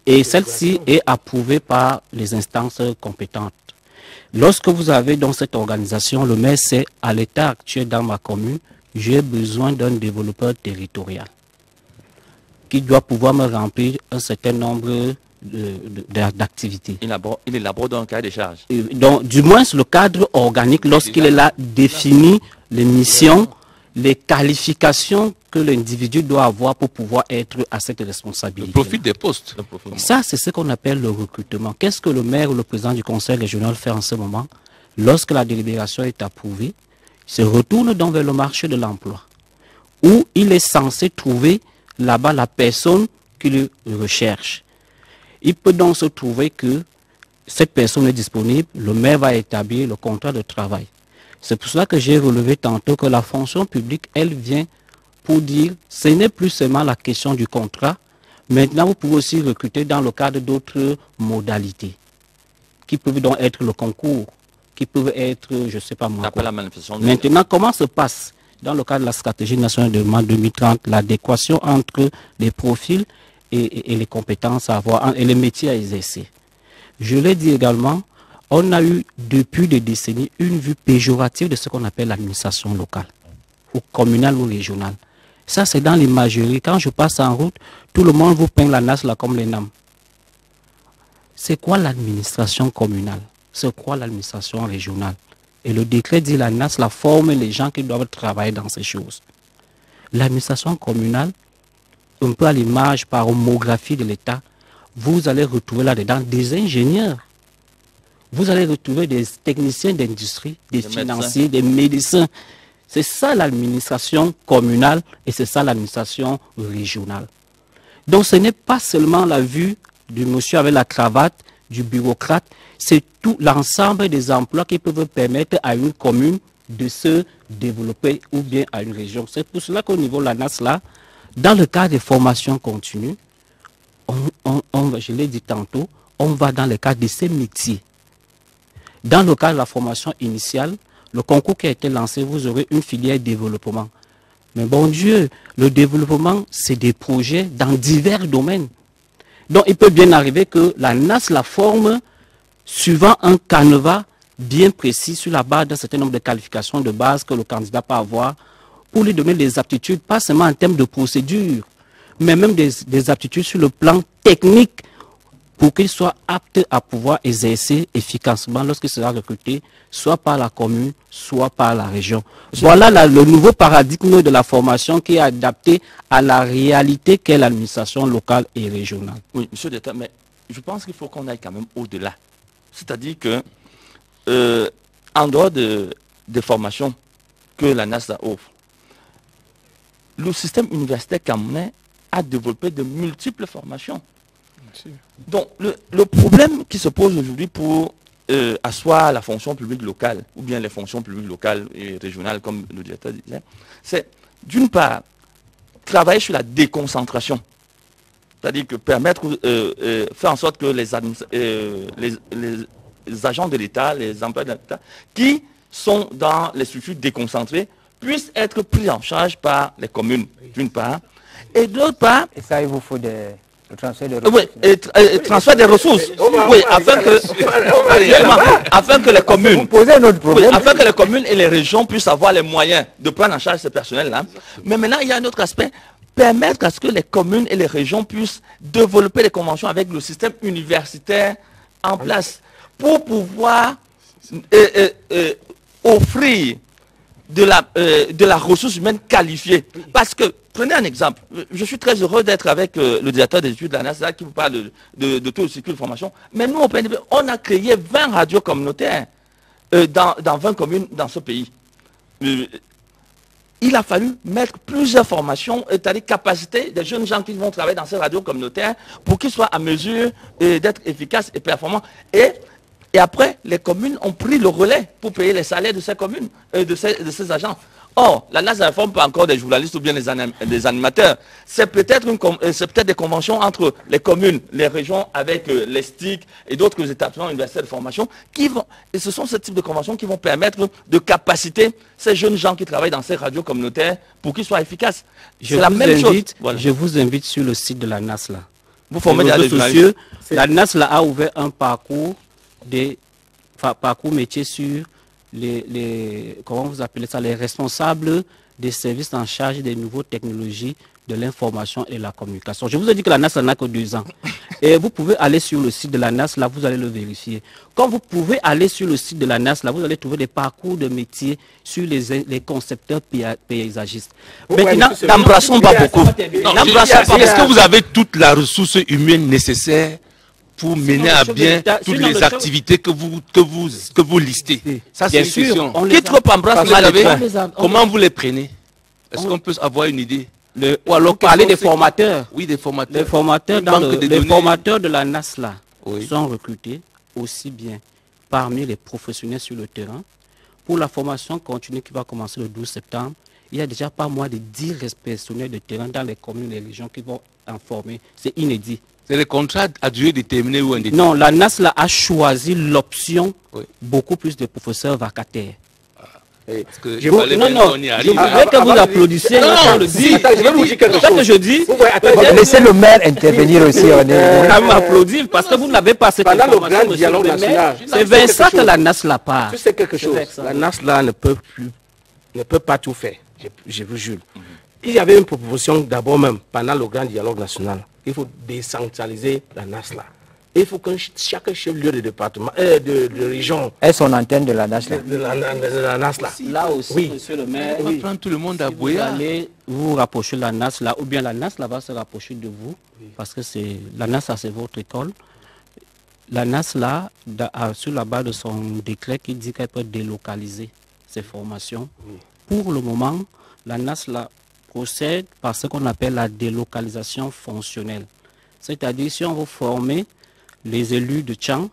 Et celle-ci est approuvée par les instances compétentes. Lorsque vous avez dans cette organisation, le maire sait, à l'état actuel dans ma commune, j'ai besoin d'un développeur territorial qui doit pouvoir me remplir un certain nombre d'activités. Il élabore dans un cahier des charges. Donc, du moins, le cadre organique, lorsqu'il est là, définit les missions, les qualifications que l'individu doit avoir pour pouvoir être à cette responsabilité. Le profil des postes. Ça, c'est ce qu'on appelle le recrutement. Qu'est-ce que le maire ou le président du conseil régional fait en ce moment? Lorsque la délibération est approuvée, il se retourne donc vers le marché de l'emploi, où il est censé trouver là-bas la personne qu'il recherche. Il peut donc se trouver que cette personne est disponible, le maire va établir le contrat de travail. C'est pour cela que j'ai relevé tantôt que la fonction publique, elle vient pour dire, ce n'est plus seulement la question du contrat, maintenant vous pouvez aussi recruter dans le cadre d'autres modalités, qui peuvent donc être le concours, qui peuvent être, je ne sais pas moi. Maintenant, comment se passe, dans le cadre de la stratégie nationale de développement 2030, l'adéquation entre les profils et les compétences à avoir, et les métiers à exercer? Je l'ai dit également, on a eu depuis des décennies une vue péjorative de ce qu'on appelle l'administration locale, ou communale ou régionale. Ça, c'est dans l'imagerie. Quand je passe en route, tout le monde vous peint la NAS là comme les NAM. C'est quoi l'administration communale? C'est quoi l'administration régionale? Et le décret dit la NAS, la forme les gens qui doivent travailler dans ces choses. L'administration communale, un peu à l'image par homographie de l'État, vous allez retrouver là-dedans des ingénieurs. Vous allez retrouver des techniciens d'industrie, des financiers, des médecins. C'est ça l'administration communale et c'est ça l'administration régionale. Donc ce n'est pas seulement la vue du monsieur avec la cravate, du bureaucrate, c'est tout l'ensemble des emplois qui peuvent permettre à une commune de se développer ou bien à une région. C'est pour cela qu'au niveau de la NAS, là, dans le cadre des formations continues, je l'ai dit tantôt, on va dans le cadre de ces métiers. Dans le cadre de la formation initiale, le concours qui a été lancé, vous aurez une filière développement. Mais bon Dieu, le développement, c'est des projets dans divers domaines. Donc il peut bien arriver que la NAS la forme suivant un canevas bien précis sur la base d'un certain nombre de qualifications de base que le candidat peut avoir pour lui donner des aptitudes, pas seulement en termes de procédure, mais même des aptitudes sur le plan technique pour qu'il soit apte à pouvoir exercer efficacement lorsqu'il sera recruté, soit par la commune, soit par la région. Voilà le nouveau paradigme de la formation qui est adapté à la réalité qu'est l'administration locale et régionale. Oui, monsieur Deta, mais je pense qu'il faut qu'on aille quand même au-delà. C'est-à-dire que, en dehors des formations que la NASA offre, le système universitaire camerounais a développé de multiples formations. Donc, le problème qui se pose aujourd'hui pour asseoir la fonction publique locale, ou bien les fonctions publiques locales et régionales, comme le directeur disait, c'est d'une part, travailler sur la déconcentration. C'est-à-dire que permettre, faire en sorte que les agents de l'État, les employés de l'État, qui sont dans les structures déconcentrées, puissent être pris en charge par les communes, d'une part. Et d'autre part... Et ça, il vous faut le transfert des ressources. Oui, transfert des ressources. Oui, afin que les communes... Vous posez un autre problème. Oui, afin que les communes et les régions puissent avoir les moyens de prendre en charge ces personnels-là. Mais maintenant, il y a un autre aspect. Permettre à ce que les communes et les régions puissent développer des conventions avec le système universitaire en place pour pouvoir offrir de la ressource humaine qualifiée. Parce que, prenez un exemple, je suis très heureux d'être avec le directeur des études de la NASA qui vous parle de tout le cycle de formation. Mais nous, au PNB, on a créé 20 radios communautaires dans 20 communes dans ce pays. Il a fallu mettre plusieurs formations, c'est-à-dire capacité des jeunes gens qui vont travailler dans ces radios communautaires pour qu'ils soient à mesure d'être efficaces et performants. Et après, les communes ont pris le relais pour payer les salaires de ces communes, de ces agents. Or, la NASA ne forme pas encore des journalistes ou bien des animateurs. C'est peut-être des conventions entre les communes, les régions avec les STIC et d'autres établissements universitaires de formation et ce sont ce type de conventions qui vont permettre de capaciter ces jeunes gens qui travaillent dans ces radios communautaires pour qu'ils soient efficaces. C'est la même chose. Voilà. Je vous invite sur le site de la NASLA. Vous formez des journalistes. La NASLA a ouvert un parcours métier sur comment vous appelez ça, les responsables des services en charge des nouvelles technologies de l'information et de la communication. Je vous ai dit que la NASLA n'a que 2 ans. Et vous pouvez aller sur le site de la NASLA, vous allez le vérifier. Quand vous pouvez aller sur le site de la NASLA, vous allez trouver des parcours de métiers sur les concepteurs paysagistes. Maintenant, n'embrassons pas beaucoup. Est-ce que vous avez toute la ressource humaine nécessaire pour mener à bien toutes les activités que vous listez? Ça, c'est une question. Qui trop embrasse Comment vous les prenez? Est-ce qu'on peut avoir une idée? Ou alors parler des formateurs. Oui, des formateurs. Les formateurs de la NASLA sont recrutés aussi bien parmi les professionnels sur le terrain. Pour la formation continue qui va commencer le 12 septembre, il y a déjà pas moins de 10 personnels de terrain dans les communes et les régions qui vont en former. C'est inédit. C'est les contrats à durée déterminée ou indéterminée? Non, la NASLA a choisi l'option beaucoup plus de professeurs vacataires. Je voudrais que vous applaudissiez. Je vais vous dire quelque chose. Que je dis, laissez le maire intervenir aussi. On m'applaudir parce que vous n'avez pas cette information. Pendant le grand dialogue national, c'est vers ça que la NASLA part. Tu sais quelque chose, la NASLA ne peut pas tout faire, je vous jure. Il y avait une proposition d'abord même pendant le grand dialogue national. Il faut décentraliser la NASLA. Il faut que chaque chef-lieu de département, de région... est son antenne de la NASLA. De la NASLA. Là aussi, monsieur le maire, on va prendre tout le monde à Boya. Vous allez vous rapprocher de la NASLA, ou bien la NASLA va se rapprocher de vous, parce que la NASLA, c'est votre école. La NASLA, sur la base de son décret qui dit qu'elle peut délocaliser ses formations, pour le moment, la NASLA procède par ce qu'on appelle la délocalisation fonctionnelle. C'est-à-dire, si on veut former les élus de Tchang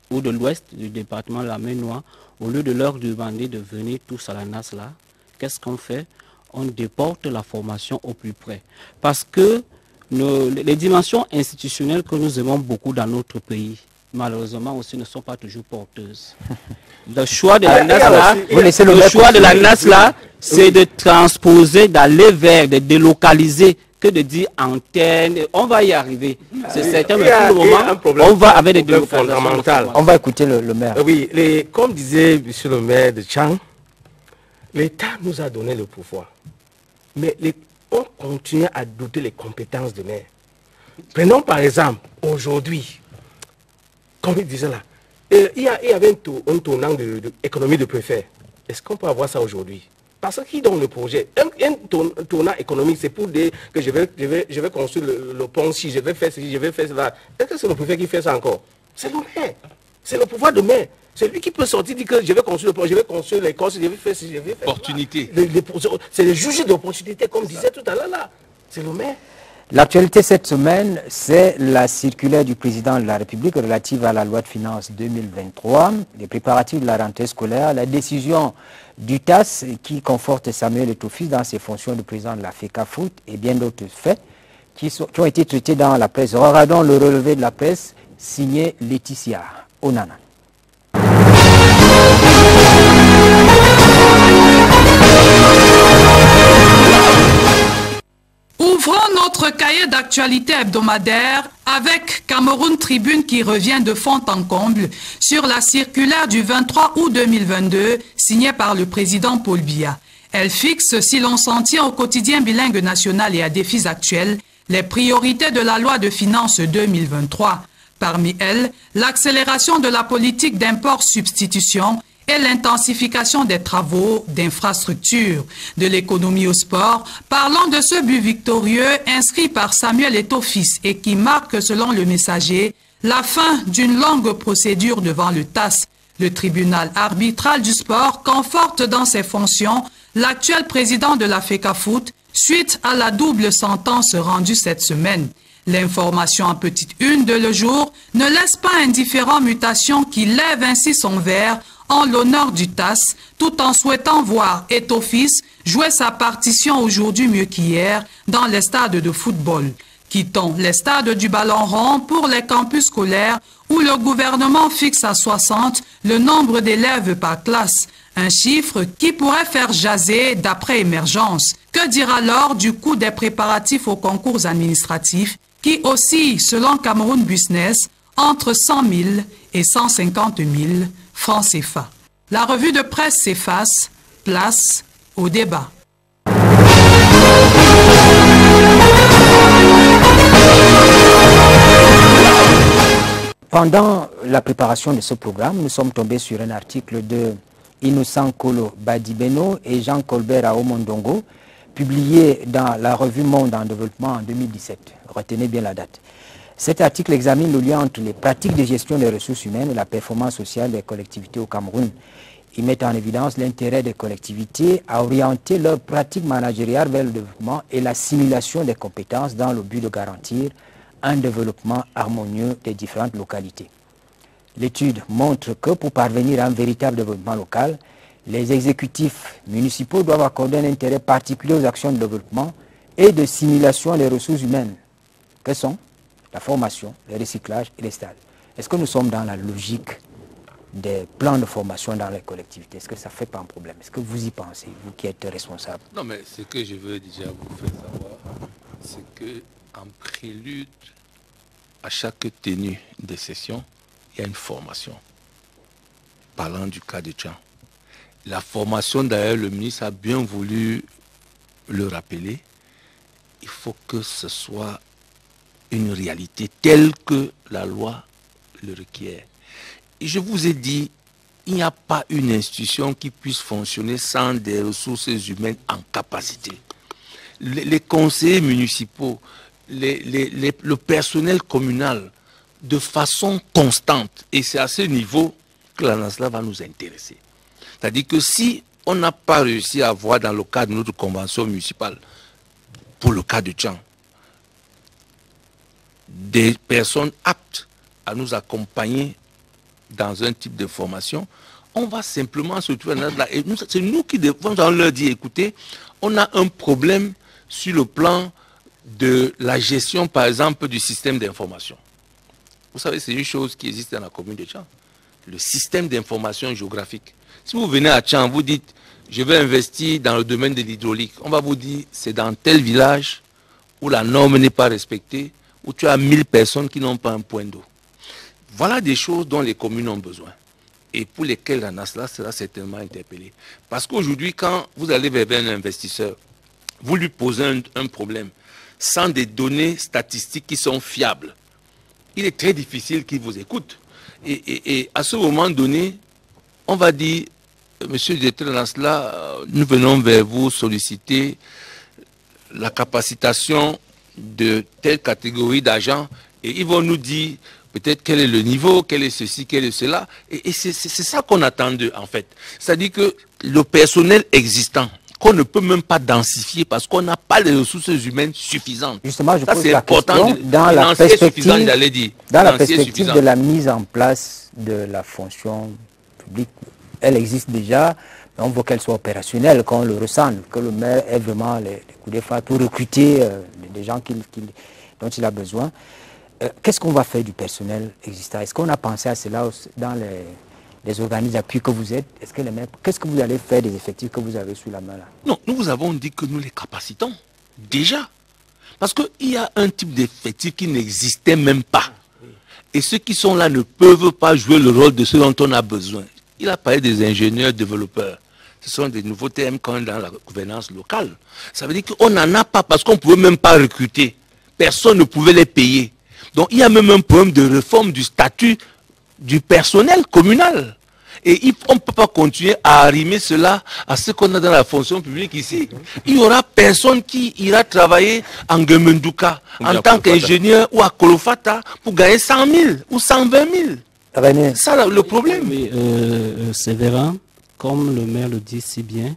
ou de l'ouest du département de la Maine-Noire, au lieu de leur demander de venir tous à la NASLA, qu'est-ce qu'on fait? On déporte la formation au plus près. Parce que les dimensions institutionnelles que nous aimons beaucoup dans notre pays, malheureusement aussi ne sont pas toujours porteuses. Le choix de la NASLA, c'est de transposer, d'aller vers, de délocaliser, que de dire antenne. On va y arriver. C'est certain, mais pour le moment, on va avec des délocalisations fondamentales. On va écouter le maire. Oui, comme disait monsieur le maire de Tchang, l'État nous a donné le pouvoir. Mais on continue à douter les compétences de maire. Prenons par exemple, aujourd'hui, comme il disait là, il y avait un tournant d'économie de préfet. Est-ce qu'on peut avoir ça aujourd'hui? Parce que qui donne le projet? Un tournant économique, c'est pour dire que je vais construire le pont, si je vais faire ceci, je vais faire cela. Est-ce que c'est le préfet qui fait ça encore? C'est le maire. C'est le pouvoir de maire. C'est lui qui peut sortir et dire que je vais construire le pont, je vais construire l'école, je vais faire ceci, je vais faire opportunité. C'est le juge d'opportunité, comme disait tout à l'heure là. C'est le maire. L'actualité cette semaine, c'est la circulaire du président de la République relative à la loi de finances 2023, les préparatifs de la rentrée scolaire, la décision du TAS qui conforte Samuel Eto'o-Fils dans ses fonctions de président de la FECAFOOT et bien d'autres faits qui ont été traités dans la presse. Regardons le relevé de la presse signé Laetitia Onana. Ouvrons notre cahier d'actualité hebdomadaire avec Cameroun Tribune qui revient de fond en comble sur la circulaire du 23 août 2022 signée par le président Paul Biya. Elle fixe, si l'on s'en tient au quotidien bilingue national et à défis actuels, les priorités de la loi de finances 2023. Parmi elles, l'accélération de la politique d'import-substitution et l'intensification des travaux d'infrastructure, de l'économie au sport, parlant de ce but victorieux inscrit par Samuel Eto'o-Fils et qui marque, selon le Messager, la fin d'une longue procédure devant le TAS. Le tribunal arbitral du sport conforte dans ses fonctions l'actuel président de la FECAFOOT suite à la double sentence rendue cette semaine. L'information en petite une de Le Jour ne laisse pas indifférent Mutation qui lève ainsi son verre en l'honneur du TAS, tout en souhaitant voir Eto'o-Fils jouer sa partition aujourd'hui mieux qu'hier dans les stades de football. Quittons les stades du ballon rond pour les campus scolaires où le gouvernement fixe à 60 le nombre d'élèves par classe, un chiffre qui pourrait faire jaser d'après Émergence. Que dire alors du coût des préparatifs aux concours administratifs qui oscille, selon Cameroun Business, entre 100 000 et 150 000 francs CFA. La revue de presse s'efface, place au débat. Pendant la préparation de ce programme, nous sommes tombés sur un article de Innocent Kolo Badibeno et Jean Colbert Aomondongo, publié dans la revue Monde en Développement en 2017. Retenez bien la date. Cet article examine le lien entre les pratiques de gestion des ressources humaines et la performance sociale des collectivités au Cameroun. Il met en évidence l'intérêt des collectivités à orienter leurs pratiques managériales vers le développement et la simulation des compétences dans le but de garantir un développement harmonieux des différentes localités. L'étude montre que pour parvenir à un véritable développement local, les exécutifs municipaux doivent accorder un intérêt particulier aux actions de développement et de simulation des ressources humaines, que sont la formation, le recyclage et les stages. Est-ce que nous sommes dans la logique des plans de formation dans les collectivités? Est-ce que ça ne fait pas un problème? Est-ce que vous y pensez, vous qui êtes responsable? Non, mais ce que je veux déjà vous faire savoir, c'est qu'en prélude à chaque tenue de session, il y a une formation. Parlant du cas de Tchang. La formation, d'ailleurs, le ministre a bien voulu le rappeler. Il faut que ce soit une réalité telle que la loi le requiert. Et je vous ai dit, il n'y a pas une institution qui puisse fonctionner sans des ressources humaines en capacité. Les conseillers municipaux, le personnel communal, de façon constante, et c'est à ce niveau que la NASLA va nous intéresser. C'est-à-dire que si on n'a pas réussi à avoir dans le cadre de notre convention municipale, pour le cas de Tchang, des personnes aptes à nous accompagner dans un type de formation, on va simplement se trouver là. Et c'est nous qui devons leur dire, écoutez, on a un problème sur le plan de la gestion, par exemple, du système d'information. Vous savez, c'est une chose qui existe dans la commune de Tchang. Le système d'information géographique. Si vous venez à Tchang, vous dites, je vais investir dans le domaine de l'hydraulique. On va vous dire, c'est dans tel village où la norme n'est pas respectée, où tu as 1000 personnes qui n'ont pas un point d'eau. Voilà des choses dont les communes ont besoin et pour lesquelles la NASLA sera certainement interpellée. Parce qu'aujourd'hui, quand vous allez vers un investisseur, vous lui posez un problème sans des données statistiques qui sont fiables, il est très difficile qu'il vous écoute. Et à ce moment donné, on va dire, monsieur le directeur de la NASLA, nous venons vers vous solliciter la capacitation de telle catégorie d'agents et ils vont nous dire peut-être quel est le niveau, quel est ceci, quel est cela. Et c'est ça qu'on attend d'eux en fait. C'est-à-dire que le personnel existant, qu'on ne peut même pas densifier parce qu'on n'a pas les ressources humaines suffisantes. Justement, je pose la question dans la perspective de la mise en place de la fonction publique. Elle existe déjà, mais on veut qu'elle soit opérationnelle, qu'on le ressente, que le maire ait vraiment les coups de phare pour recruter des gens dont il a besoin. Qu'est-ce qu'on va faire du personnel existant? Est-ce qu'on a pensé à cela dans les organismes d'appui que vous êtes? Qu'est-ce que vous allez faire des effectifs que vous avez sous la main là? Non, nous vous avons dit que nous les capacitons déjà. Parce qu'il y a un type d'effectif qui n'existait même pas. Et ceux qui sont là ne peuvent pas jouer le rôle de ceux dont on a besoin. Il a parlé des ingénieurs développeurs. Ce sont des nouveaux termes qu'on a dans la gouvernance locale. Ça veut dire qu'on n'en a pas parce qu'on ne pouvait même pas recruter. Personne ne pouvait les payer. Donc il y a même un problème de réforme du statut du personnel communal. Et on ne peut pas continuer à arrimer cela à ce qu'on a dans la fonction publique ici. Il n'y aura personne qui ira travailler en Gemenduka en tant qu'ingénieur ou à Kolofata pour gagner 100 000 ou 120 000. René. Ça, le problème. Oui, Séverin, comme le maire le dit si bien,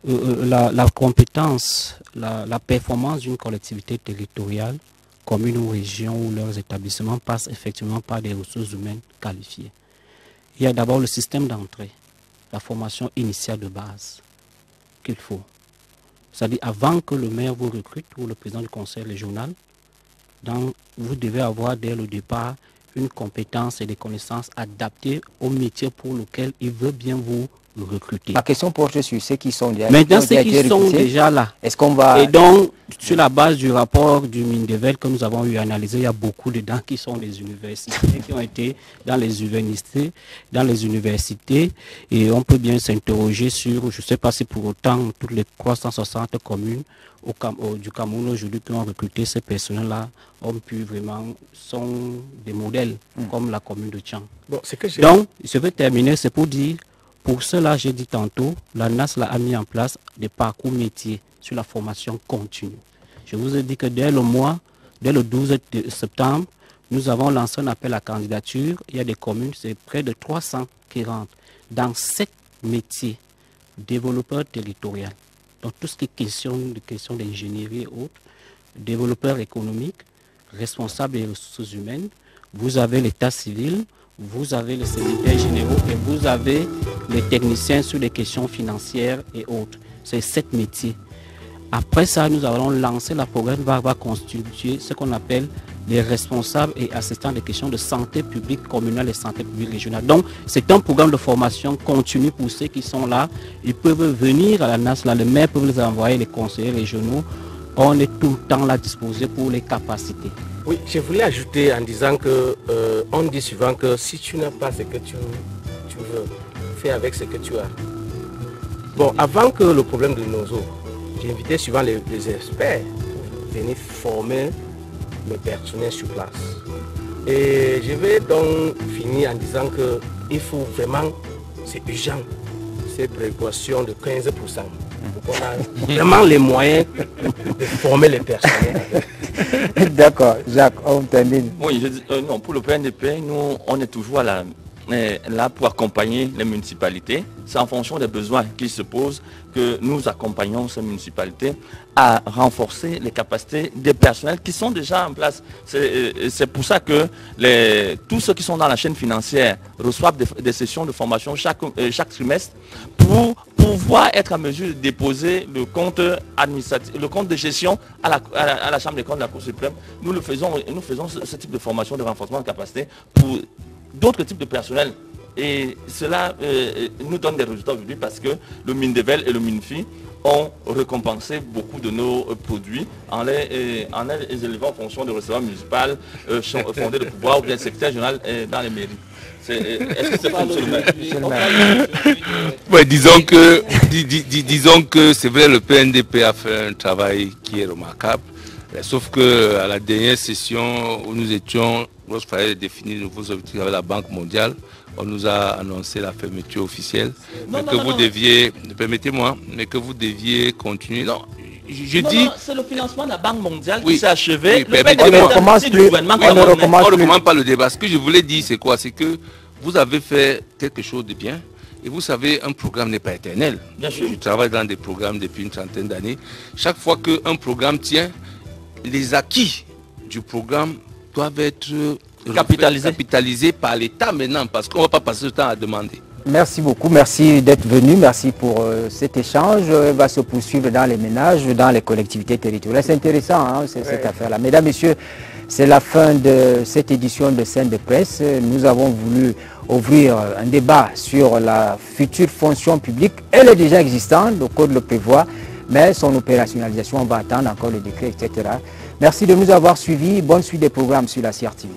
la compétence, la performance d'une collectivité territoriale, commune ou région ou leurs établissements passe effectivement par des ressources humaines qualifiées. Il y a d'abord le système d'entrée, la formation initiale de base qu'il faut. C'est-à-dire avant que le maire vous recrute ou le président du conseil régional, vous devez avoir dès le départ une compétence et des connaissances adaptées au métier pour lequel il veut bien vous recruter. Ma question porte sur ceux qui sont déjà maintenant, ceux qui sont déjà là. Est-ce qu'on va... Et donc, sur la base du rapport du Mindevel que nous avons eu analysé, il y a beaucoup dedans qui sont des universités, qui ont été dans les universités, et on peut bien s'interroger sur, je ne sais pas si pour autant, toutes les 360 communes du Cameroun aujourd'hui qui ont recruté ces personnels-là ont pu vraiment, sont des modèles, comme la commune de Tchang. Bon, donc, je vais terminer, c'est pour dire, pour cela, j'ai dit tantôt, la NAS a mis en place des parcours métiers sur la formation continue. Je vous ai dit que dès le 12 septembre, nous avons lancé un appel à candidature. Il y a des communes, c'est près de 300 qui rentrent dans 7 métiers. Développeur territorial, donc tout ce qui est question d'ingénierie et autres, développeur économique, responsable des ressources humaines, vous avez l'état civil, vous avez les secrétaires généraux et vous avez les techniciens sur les questions financières et autres. C'est 7 métiers. Après ça, nous allons lancer la programme va constituer ce qu'on appelle les responsables et assistants des questions de santé publique communale et santé publique régionale. Donc, c'est un programme de formation continue pour ceux qui sont là. Ils peuvent venir à la NAS, là, le maire peut les envoyer, les conseillers régionaux. On est tout le temps là disposé pour les capacités. Oui, je voulais ajouter en disant que on dit souvent que si tu n'as pas ce que tu veux, fais avec ce que tu as. Bon, avant que le problème de nos eaux, j'ai invité souvent les experts pour venir former le personnel sur place. Et je vais donc finir en disant qu'il faut vraiment, c'est urgent, ces précautions de 15%. On a vraiment les moyens de former les personnels. D'accord, Jacques, on termine. Oui, non, pour le PNDP, nous, on est toujours là pour accompagner les municipalités. C'est en fonction des besoins qui se posent que nous accompagnons ces municipalités à renforcer les capacités des personnels qui sont déjà en place. C'est pour ça que tous ceux qui sont dans la chaîne financière reçoivent des sessions de formation chaque trimestre pour pouvoir être en mesure de déposer le compte administratif, le compte de gestion à la Chambre des comptes de la Cour suprême. Nous faisons ce type de formation de renforcement de capacité pour d'autres types de personnel. Et cela nous donne des résultats aujourd'hui parce que le Mindevel et le Minfi ont récompensé beaucoup de nos produits en les élevant en fonction de receveurs municipal, fondés de pouvoir ou bien secrétaire général dans les mairies. Est-ce que c'est pas ouais, disons que c'est vrai, le PNDP a fait un travail qui est remarquable. Sauf que à la dernière session où nous étions, lorsqu'il fallait définir de nouveaux objectifs avec la Banque mondiale, on nous a annoncé la fermeture officielle. Permettez-moi, mais que vous deviez continuer. Non, c'est le financement de la Banque mondiale qui s'est Oui, achevé. on ne recommence pas le débat. Ce que je voulais dire, c'est quoi? C'est que vous avez fait quelque chose de bien. Et vous savez, un programme n'est pas éternel. Bien sûr. Je travaille dans des programmes depuis une trentaine d'années. Chaque fois qu'un programme tient, les acquis du programme doivent être capitalisés par l'État maintenant, parce qu'on ne va pas passer le temps à demander. Merci beaucoup, merci d'être venu, merci pour cet échange. Il va se poursuivre dans les ménages, dans les collectivités territoriales. C'est intéressant, hein, cette affaire-là. Mesdames, Messieurs, c'est la fin de cette édition de Scène de Presse. Nous avons voulu ouvrir un débat sur la future fonction publique. Elle est déjà existante, le Code le prévoit, mais son opérationnalisation, on va attendre encore le décret, etc. Merci de nous avoir suivis. Bonne suite des programmes sur la CRTV.